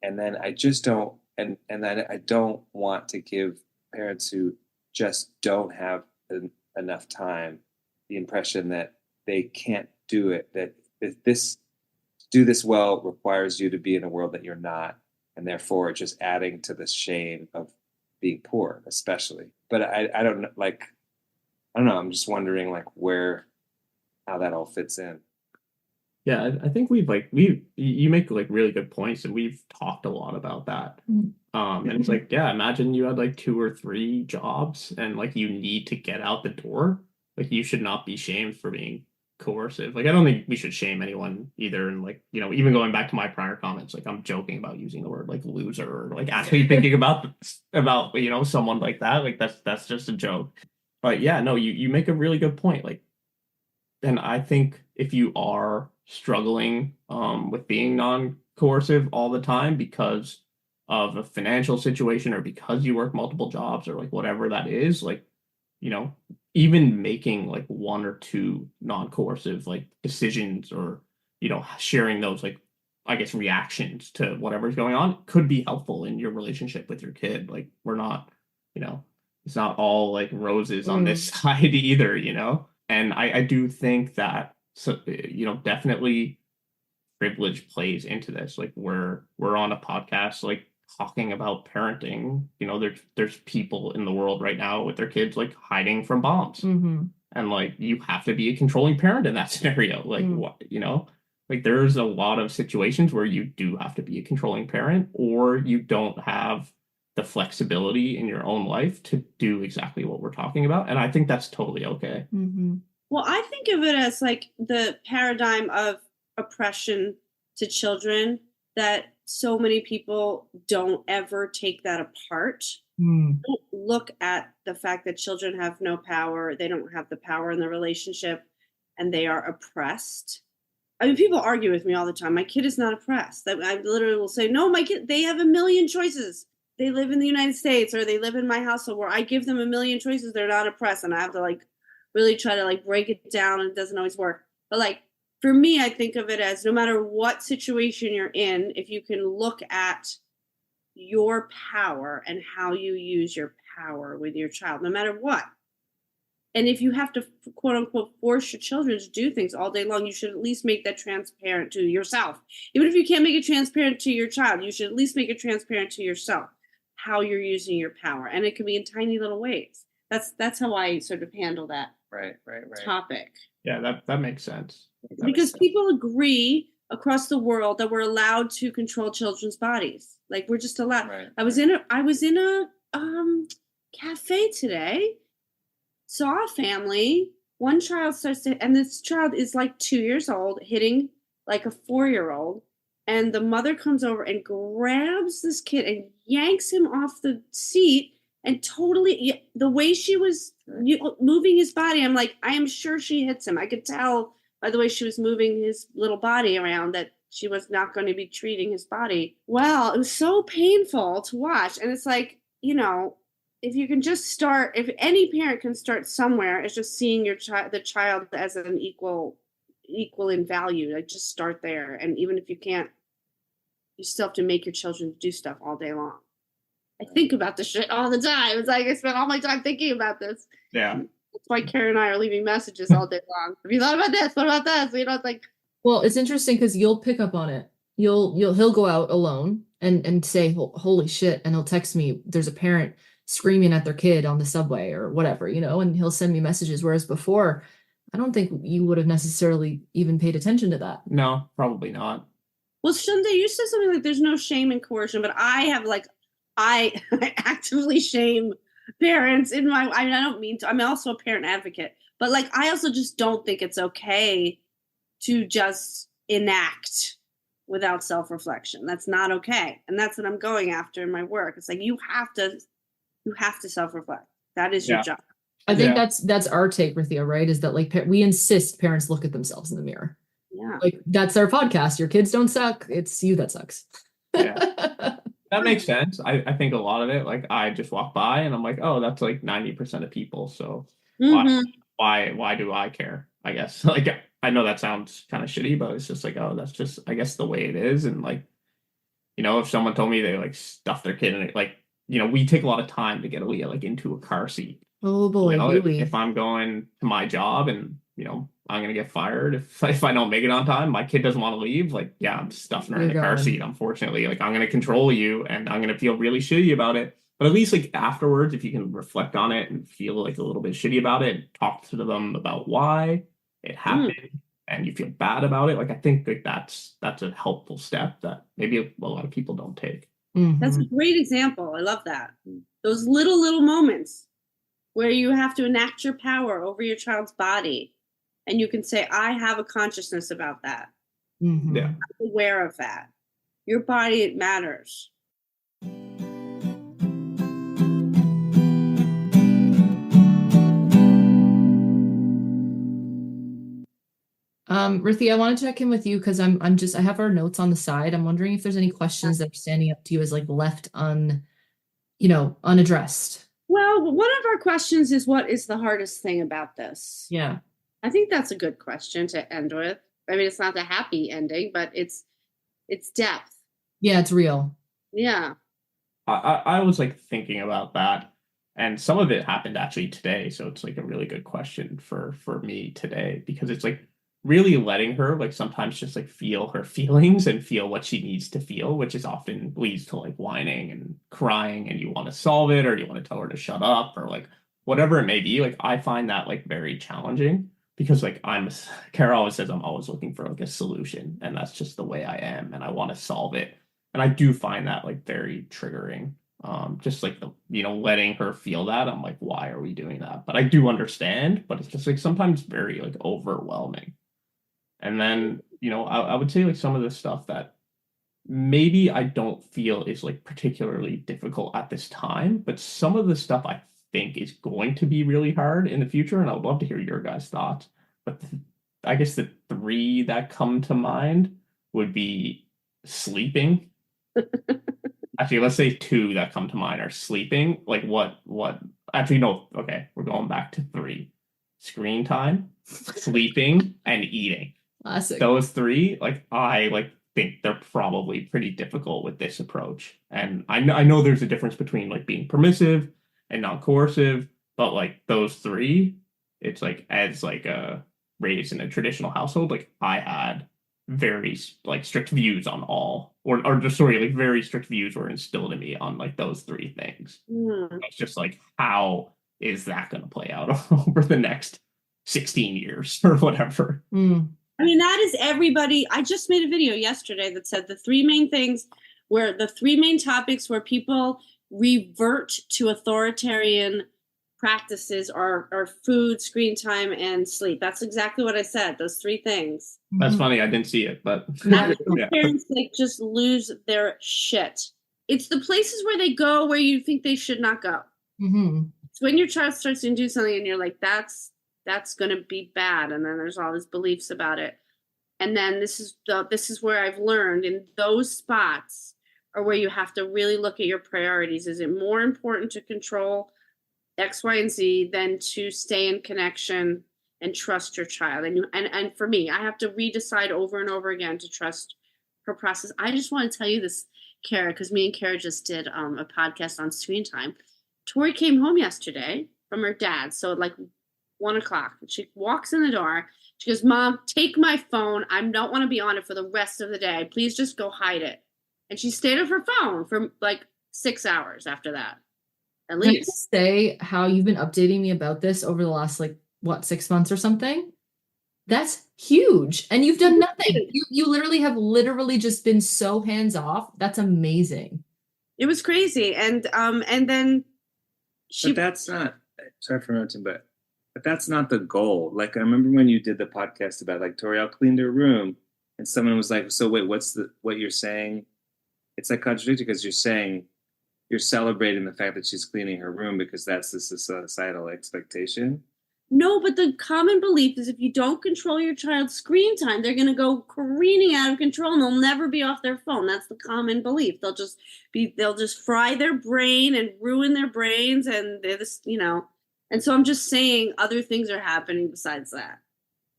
And then I just don't, and then I don't want to give parents who just don't have enough time the impression that they can't do it, that this do this well requires you to be in a world that you're not, and therefore just adding to the shame of being poor, especially. But I don't know, like, I don't know. I'm just wondering like how that all fits in. Yeah, I think you make like really good points, and we've talked a lot about that. And it's like, yeah, imagine you had like 2 or 3 jobs and like you need to get out the door. Like you should not be shamed for being coercive. Like I don't think we should shame anyone either. And like, you know, even going back to my prior comments, like I'm joking about using the word like loser or like actually thinking about you know, someone like that. Like that's just a joke. But yeah, no, you make a really good point. Like, and I think if you are struggling with being non-coercive all the time because of a financial situation or because you work multiple jobs or like whatever that is, like, you know, even making like 1 or 2 non-coercive like decisions or, you know, sharing those like, I guess, reactions to whatever's going on could be helpful in your relationship with your kid. Like we're not, you know, it's not all like roses on this side either, you know? And I do think that, so, you know, definitely privilege plays into this. Like we're on a podcast, like talking about parenting. You know, there's people in the world right now with their kids like hiding from bombs, and like you have to be a controlling parent in that scenario. Like what, you know, like there's a lot of situations where you do have to be a controlling parent, or you don't have the flexibility in your own life to do exactly what we're talking about. And I think that's totally okay. Well, I think of it as like the paradigm of oppression to children that so many people don't ever take that apart. Don't look at the fact that children have no power. They don't have the power in the relationship and they are oppressed. I mean, people argue with me all the time. My kid is not oppressed. I literally will say, no, my kid, they have a million choices. they live in the United States or they live in my household where I give them a million choices, they're not oppressed, and I have to like really try to like break it down, and it doesn't always work. But like for me, I think of it as no matter what situation you're in, if you can look at your power and how you use your power with your child, no matter what. And if you have to quote unquote force your children to do things all day long, you should at least make that transparent to yourself. Even if you can't make it transparent to your child, you should at least make it transparent to yourself how you're using your power. And it can be in tiny little ways. That's how I sort of handle that Right. topic. Yeah, that makes sense. Because people agree across the world that we're allowed to control children's bodies. Like we're just allowed. Right. I was in a cafe today, saw a family. One child starts to, and this child is like 2 years old, hitting like a 4-year-old. And the mother comes over and grabs this kid and yanks him off the seat. And totally, the way she was moving his body, I'm like, I am sure she hits him. I could tell by the way she was moving his little body around that she was not going to be treating his body well. It was so painful to watch. And it's like, if you can just start, if any parent can start somewhere, it's just seeing the child as an equal in value. Like just start there. And even if you can't, you still have to make your children do stuff all day long. I think about this shit all the time. It's like I spend all my time thinking about this. Yeah. That's why Kara and I are leaving messages all day long. Have you thought about this? What about this? It's like. Well, it's interesting because you'll pick up on it. He'll go out alone and say, holy shit. And he'll text me, there's a parent screaming at their kid on the subway or whatever, and he'll send me messages. Whereas before, I don't think you would have necessarily even paid attention to that. No, probably not. Well, Sanjay, you said something like there's no shame in coercion, but I have I actively shame parents I don't mean to. I'm also a parent advocate, but I also just don't think it's okay to just enact without self-reflection. That's not okay. And that's what I'm going after in my work. It's like, you have to self-reflect. That is your job. I think that's our take, Rythea, right? Is that we insist parents look at themselves in the mirror. Yeah. That's our podcast. Your kids don't suck. It's you that sucks. Yeah. That makes sense. I think a lot of it, I just walk by and I'm like, oh, that's 90% of people. So why do I care? I guess I know that sounds kind of shitty, but it's just oh, that's just, I guess, the way it is. And if someone told me they stuff their kid in it, we take a lot of time to get Aaliyah into a car seat. Oh boy, if I'm going to my job and I'm gonna get fired if I don't make it on time, my kid doesn't want to leave, I'm stuffing her in the car seat, unfortunately. I'm gonna control you and I'm gonna feel really shitty about it. But at least afterwards, if you can reflect on it and feel a little bit shitty about it, talk to them about why it happened and you feel bad about it, I think that's a helpful step that maybe a lot of people don't take. Mm-hmm. That's a great example. I love that. Those little moments where you have to enact your power over your child's body. And you can say, I have a consciousness about that. Mm-hmm. Yeah. I'm aware of that. Your body, it matters. Rythea, I want to check in with you because I have our notes on the side. I'm wondering if there's any questions that are standing up to you as left unaddressed. Well, one of our questions is, what is the hardest thing about this? Yeah. I think that's a good question to end with. I mean, it's not the happy ending, but it's depth. Yeah, it's real. Yeah. I was thinking about that, and some of it happened actually today. So it's a really good question for me today, because it's really letting her sometimes just feel her feelings and feel what she needs to feel, which is often leads to whining and crying, and you want to solve it or you want to tell her to shut up or whatever it may be. I find that very challenging. Because Cara always says I'm always looking for a solution, and that's just the way I am, and I want to solve it. And I do find that very triggering. Just letting her feel that, I'm why are we doing that? But I do understand, but it's just sometimes very overwhelming. And then I would say some of the stuff that maybe I don't feel is particularly difficult at this time, but some of the stuff I think is going to be really hard in the future, and I would love to hear your guys' thoughts. But I guess the 3 that come to mind would be sleeping. Actually, let's say two that come to mind are sleeping. Like what actually no, okay, we're going back to three. Screen time, sleeping, and eating. Classic. Those three, like I think they're probably pretty difficult with this approach. And I know there's a difference between like being permissive and non-coercive, but like those three, it's like as like a raised in a traditional household, like I had very like strict views on all or just sorry, like very strict views were instilled in me on like those three things. It's just like how is that going to play out over the next 16 years or whatever? I mean, that is everybody. I just made a video yesterday that said the three main things where the three main topics where people revert to authoritarian practices are food, screen time, and sleep. That's exactly what I said. Those three things. That's funny. I didn't see it, but yeah. Parents like just lose their shit. It's the places where they go where you think they should not go. It's when your child starts to do something and you're like, that's going to be bad, and then there's all these beliefs about it. And then this is where I've learned in those spots are where you have to really look at your priorities. Is it more important to control X, Y, and Z than to stay in connection and trust your child? And for me, I have to redecide over and over again to trust her process. I just want to tell you this, Cara, because me and Cara just did a podcast on screen time. Tori came home yesterday from her dad, so at like 1 o'clock. She walks in the door. She goes, "Mom, take my phone. I don't want to be on it for the rest of the day. Please just go hide it." And she stayed on her phone for like 6 hours after that. At least. Can you say how you've been updating me about this over the last, like, what, 6 months or something? That's huge. And you've done nothing. You literally just been so hands off. That's amazing. It was crazy. And then But that's not, sorry for interrupting, but that's not the goal. Like, I remember when you did the podcast about like Toriel cleaned her room and someone was like, so wait, what you're saying? It's like contradictory because you're saying you're celebrating the fact that she's cleaning her room because that's the societal expectation. No, but the common belief is if you don't control your child's screen time, they're going to go careening out of control and they'll never be off their phone. That's the common belief. They'll just fry their brain and ruin their brains. And they're just, and so I'm just saying other things are happening besides that.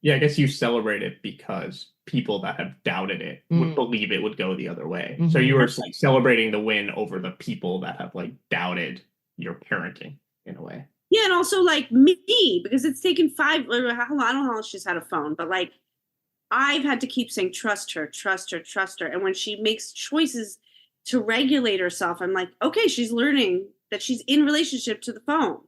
Yeah, I guess you celebrate it because people that have doubted it would believe it would go the other way. So you were like celebrating the win over the people that have like doubted your parenting in a way. Yeah, and also like me, because it's taken 5, I don't know how long she's had a phone, but like I've had to keep saying, trust her. And when she makes choices to regulate herself, I'm like, okay, she's learning that she's in relationship to the phone.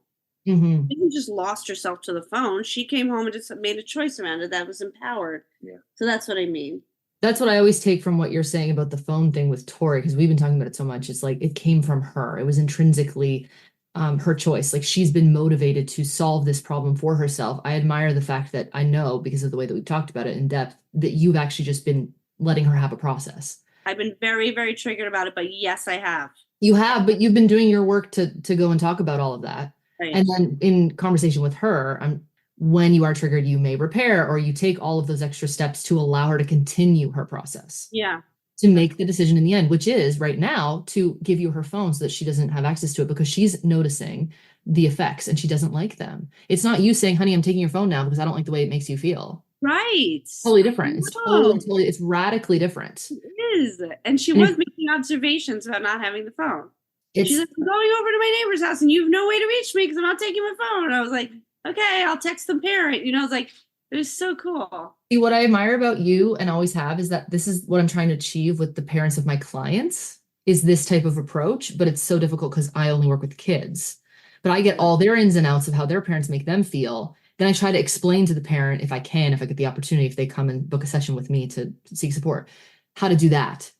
She didn't just lost herself to the phone. She came home and just made a choice around it that was empowered. Yeah. So that's what I mean. That's what I always take from what you're saying about the phone thing with Tori, because we've been talking about it so much. It's like it came from her. It was intrinsically her choice. Like she's been motivated to solve this problem for herself. I admire the fact that I know, because of the way that we've talked about it in depth, that you've actually just been letting her have a process. I've been very, very triggered about it, but yes, I have. You have, but you've been doing your work to go and talk about all of that. Right. And then in conversation with her, when you are triggered, you may repair or you take all of those extra steps to allow her to continue her process. Yeah. To make the decision in the end, which is right now to give you her phone so that she doesn't have access to it because she's noticing the effects and she doesn't like them. It's not you saying, honey, I'm taking your phone now because I don't like the way it makes you feel. Right. Totally different. It's totally, it's radically different. It is. And she was making observations about not having the phone. She's like, I'm going over to my neighbor's house and you have no way to reach me because I'm not taking my phone. And I was like, okay, I'll text the parent. It's like, it was so cool. See, what I admire about you and always have is that this is what I'm trying to achieve with the parents of my clients is this type of approach, but it's so difficult because I only work with kids. But I get all their ins and outs of how their parents make them feel. Then I try to explain to the parent, if I get the opportunity, if they come and book a session with me to seek support, how to do that.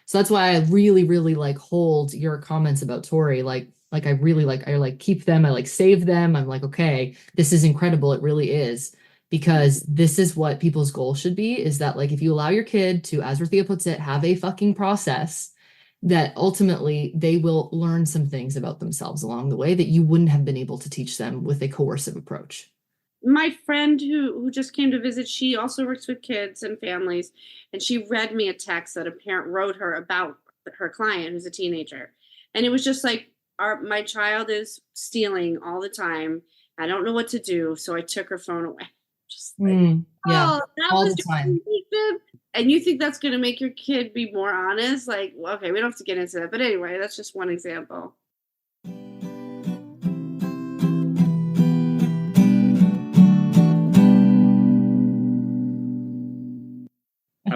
So that's why I really, really like hold your comments about Tori. I keep them, I save them. I'm like, okay, this is incredible. It really is. Because this is what people's goal should be, is that like, if you allow your kid to, as Rythea puts it, have a fucking process, that ultimately they will learn some things about themselves along the way that you wouldn't have been able to teach them with a coercive approach. My friend who just came to visit, she also works with kids and families, and she read me a text that a parent wrote her about her client who's a teenager. And it was just like, my child is stealing all the time. I don't know what to do. So I took her phone away. Just like, yeah, that all was the time. And you think that's going to make your kid be more honest? Like, well, okay, we don't have to get into that. But anyway, that's just one example.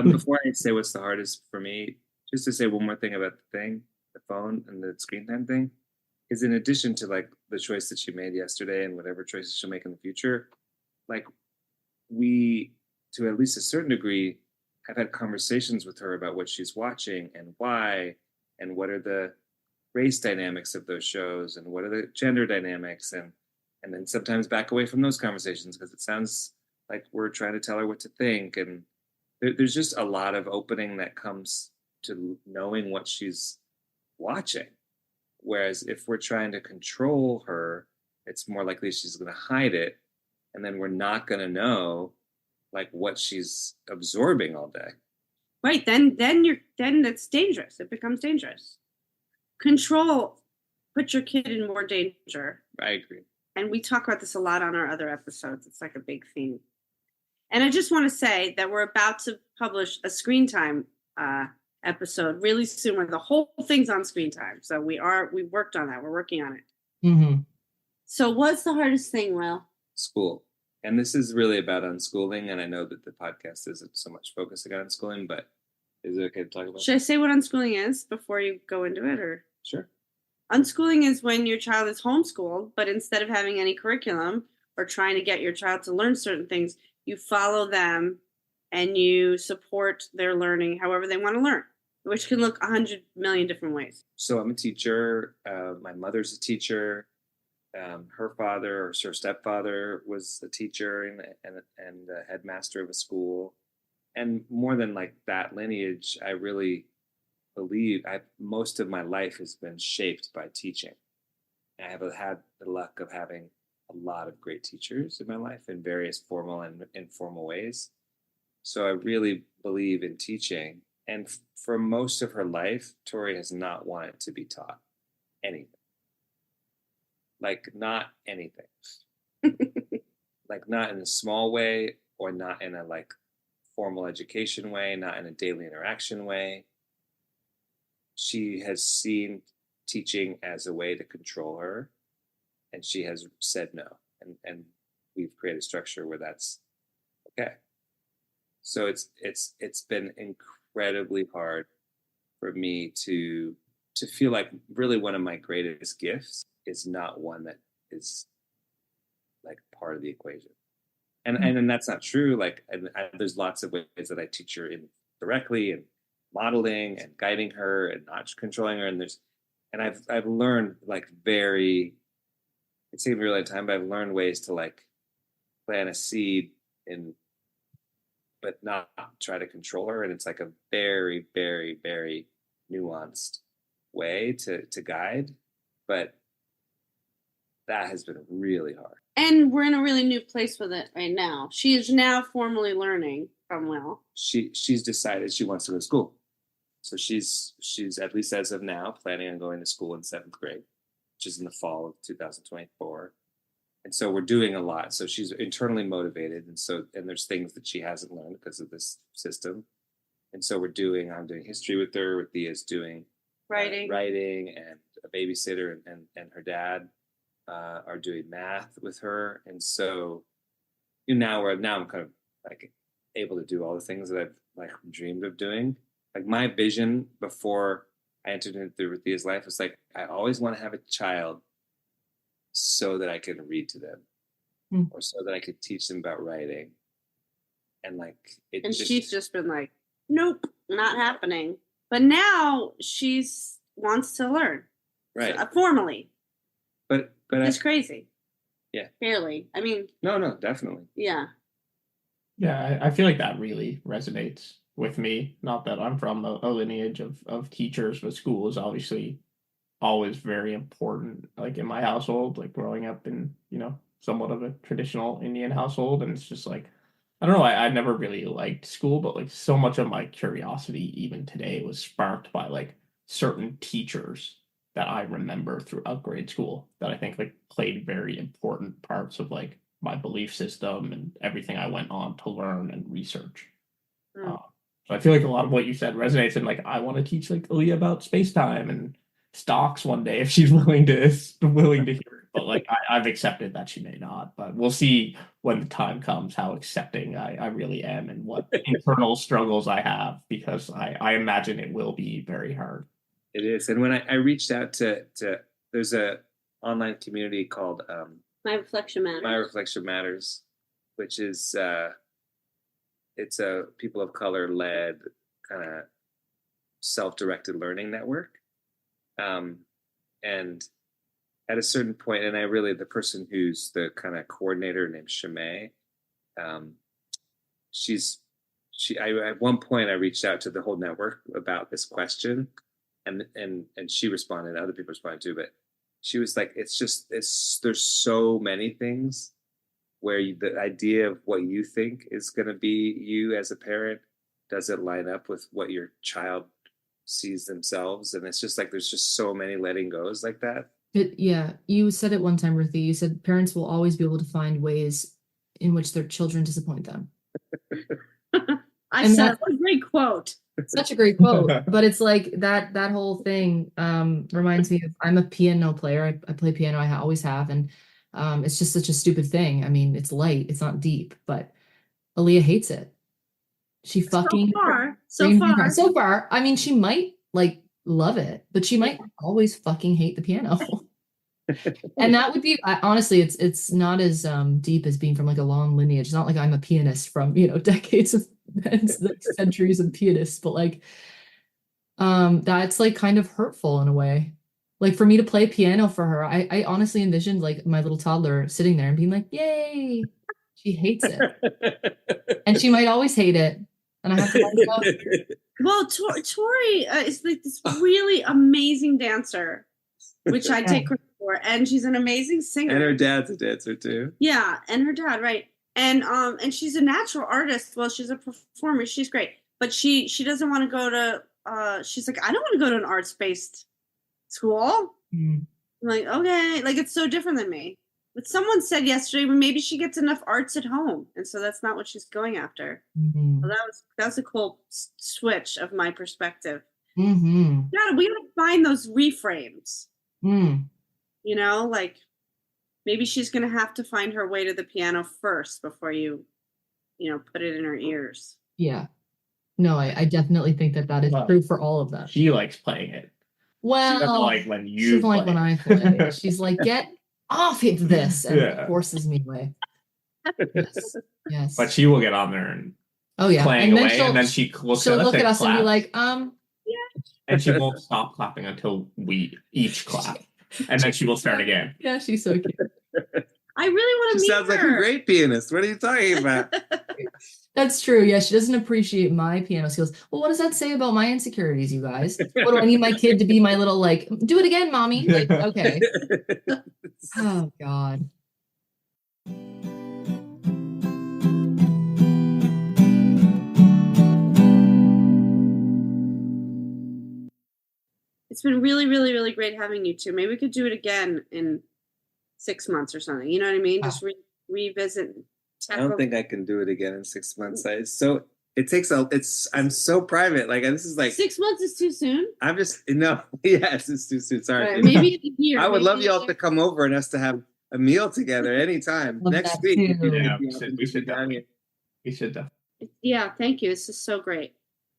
Before I say what's the hardest for me, just to say one more thing about the phone and the screen time thing, is in addition to like the choice that she made yesterday and whatever choices she'll make in the future, like we, to at least a certain degree, have had conversations with her about what she's watching and why, and what are the race dynamics of those shows and what are the gender dynamics, and then sometimes back away from those conversations because it sounds like we're trying to tell her what to think. And there's just a lot of opening that comes to knowing what she's watching. Whereas if we're trying to control her, it's more likely she's going to hide it. And then we're not going to know like what she's absorbing all day. Right. Then that's dangerous. It becomes dangerous. Control, put your kid in more danger. I agree. And we talk about this a lot on our other episodes. It's like a big theme. And I just want to say that we're about to publish a screen time episode really soon where the whole thing's on screen time. So we worked on that. We're working on it. Mm-hmm. So what's the hardest thing, Will? School. And this is really about unschooling. And I know that the podcast isn't so much focusing on unschooling, but is it okay to talk about Should I say what unschooling is before you go into it? Or Sure. Unschooling is when your child is homeschooled, but instead of having any curriculum or trying to get your child to learn certain things, you follow them and you support their learning however they want to learn, which can look 100 million different ways. So I'm a teacher. My mother's a teacher. Her father or her stepfather was a teacher and a headmaster of a school. And more than like that lineage, I really believe most of my life has been shaped by teaching. I have had the luck of having a lot of great teachers in my life in various formal and informal ways. So I really believe in teaching. And for most of her life, Tori has not wanted to be taught anything. Like, not anything. Like, not in a small way or not in a like formal education way, not in a daily interaction way. She has seen teaching as a way to control her, and she has said no. And we've created a structure where that's okay. So it's been incredibly hard for me to feel like really one of my greatest gifts is not one that is like part of the equation. And that's not true. Like, there's lots of ways that I teach her indirectly and modeling and guiding her and not controlling her. And I've learned like it's taken me a really long time, but I've learned ways to like plant a seed but not try to control her. And it's like a very, very, very nuanced way to guide. But that has been really hard. And we're in a really new place with it right now. She is now formally learning from Will. She's decided she wants to go to school. So she's at least as of now planning on going to school in 7th grade, which is in the fall of 2024. And so we're doing a lot. So she's internally motivated. And there's things that she hasn't learned because of this system. And so I'm doing history with her. Rythea's doing writing, and a babysitter and her dad are doing math with her. And so now I'm kind of like able to do all the things that I've like dreamed of doing. Like, my vision before I entered into Rythea's life was like, I always want to have a child so that I can read to them or so that I could teach them about writing. And like, she's just been like, nope, not happening. But now she's wants to learn. Right. So, formally. But it's crazy. Yeah. Fairly. I mean. No, definitely. Yeah. Yeah, I feel like that really resonates with me. Not that I'm from a lineage of teachers, but school is obviously always very important. Like, in my household, like growing up in, somewhat of a traditional Indian household. And it's just like, I don't know, I never really liked school, but like so much of my curiosity even today was sparked by like certain teachers that I remember throughout grade school that I think like played very important parts of like my belief system and everything I went on to learn and research. So I feel like a lot of what you said resonates, and like I want to teach like Aaliyah about space time and stocks one day if she's willing to hear it. But like I've accepted that she may not. But we'll see when the time comes how accepting I really am and what internal struggles I have, because I imagine it will be very hard. It is. And when I reached out to there's a online community called My Reflection Matters. My Reflection Matters, which is it's a people of color led kind of self-directed learning network. And at a certain point, and the person who's the kind of coordinator named Shimei, at one point I reached out to the whole network about this question, and she responded, other people responded too, but she was like, there's so many things where the idea of what you think is going to be you as a parent doesn't line up with what your child sees themselves. And it's just like, there's just so many letting goes like that. Yeah. You said it one time, Rythea. You said parents will always be able to find ways in which their children disappoint them. That's a great quote. Such a great quote. But it's like that whole thing reminds me of, I'm a piano player. I play piano. I always have. And it's just such a stupid thing. I mean, it's light. It's not deep. But Aaliyah hates it. She fucking so far. I mean, she might like love it, but she might always fucking hate the piano. And that would be honestly, it's not as deep as being from like a long lineage. It's not like I'm a pianist from decades of centuries of pianists, but like that's like kind of hurtful in a way. Like for me to play piano for her, I honestly envisioned like my little toddler sitting there and being like, "Yay!" She hates it, and she might always hate it. And I have to let it go. Well, Tori is like this really amazing dancer, which I take credit for, and she's an amazing singer. And her dad's a dancer too. Yeah, and her dad, right? And she's a natural artist. Well, she's a performer. She's great, but she doesn't want to go to. She's like, I don't want to go to an arts-based school. I'm like, okay, like it's so different than me. But someone said yesterday, well, maybe she gets enough arts at home, and so that's not what she's going after. So that was a cool switch of my perspective. We gotta find those reframes. Like maybe she's gonna have to find her way to the piano first before you put it in her ears. Yeah. No, I definitely think that is true for all of them. She likes playing it. Well, she doesn't like when you. She doesn't like when I play. She's like, get off of this, and forces me away. Yes. But she will get on there and playing and away, and then she'll look at us and be like, and she won't stop clapping until we each clap, and then she will start again. Yeah, she's so cute. I really want to meet her. She sounds like a great pianist. What are you talking about? That's true. Yeah, she doesn't appreciate my piano skills. Well, what does that say about my insecurities, you guys? What do I need my kid to be my little like, do it again, mommy? Like, okay. Oh, God. It's been really, really, really great having you two. Maybe we could do it again in 6 months or something. You know what I mean? Just revisit. I don't think I can do it again in 6 months. I'm so private. Like this is like 6 months is too soon. Yes, it's too soon. Sorry. Right, maybe a year. I would love y'all to come over and us to have a meal together anytime next week. Yeah, we should definitely. Yeah, thank you. This is so great.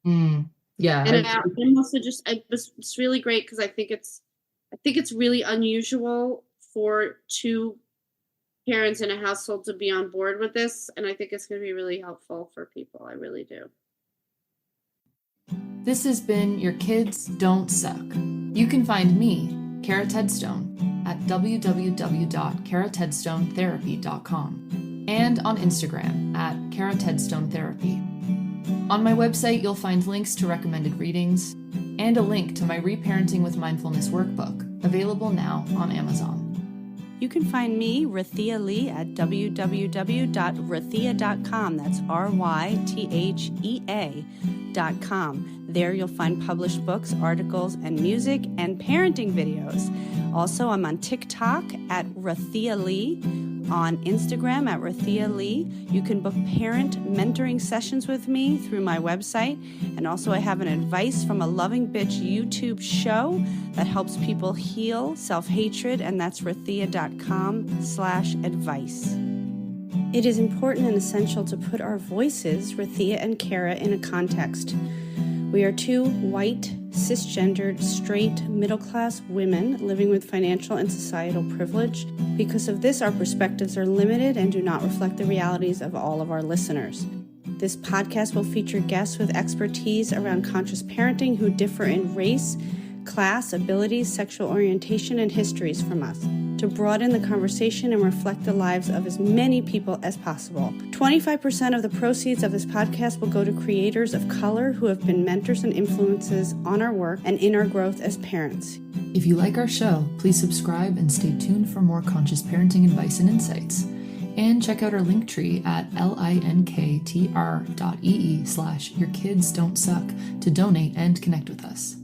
Yeah, and I'm also it's really great because I think it's really unusual for two parents in a household to be on board with this, and I think it's going to be really helpful for people. I really do. This has been Your Kids Don't Suck. You can find me, Cara Tedstone, at www.caratedstonetherapy.com and on Instagram at Cara Tedstone Therapy. On my website, you'll find links to recommended readings and a link to my Reparenting with Mindfulness workbook, available now on Amazon. You can find me, Rythea Lee, at www.rythea.com. That's Rythea.com. There you'll find published books, articles, and music and parenting videos. Also, I'm on TikTok at Rythea Lee, on Instagram at Rythea Lee. You can book parent mentoring sessions with me through my website. And also I have an Advice from a Loving Bitch YouTube show that helps people heal self-hatred, and that's Rythea.com/advice. It is important and essential to put our voices, Rythea and Cara, in a context. We are two white, cisgendered, straight, middle-class women living with financial and societal privilege. Because of this, our perspectives are limited and do not reflect the realities of all of our listeners. This podcast will feature guests with expertise around conscious parenting who differ in race, class, abilities, sexual orientation, and histories from us, to broaden the conversation and reflect the lives of as many people as possible. 25% of the proceeds of this podcast will go to creators of color who have been mentors and influences on our work and in our growth as parents. If you like our show, please subscribe and stay tuned for more conscious parenting advice and insights. And check out our link tree at linktr.ee/yourkidsdon'tsuck to donate and connect with us.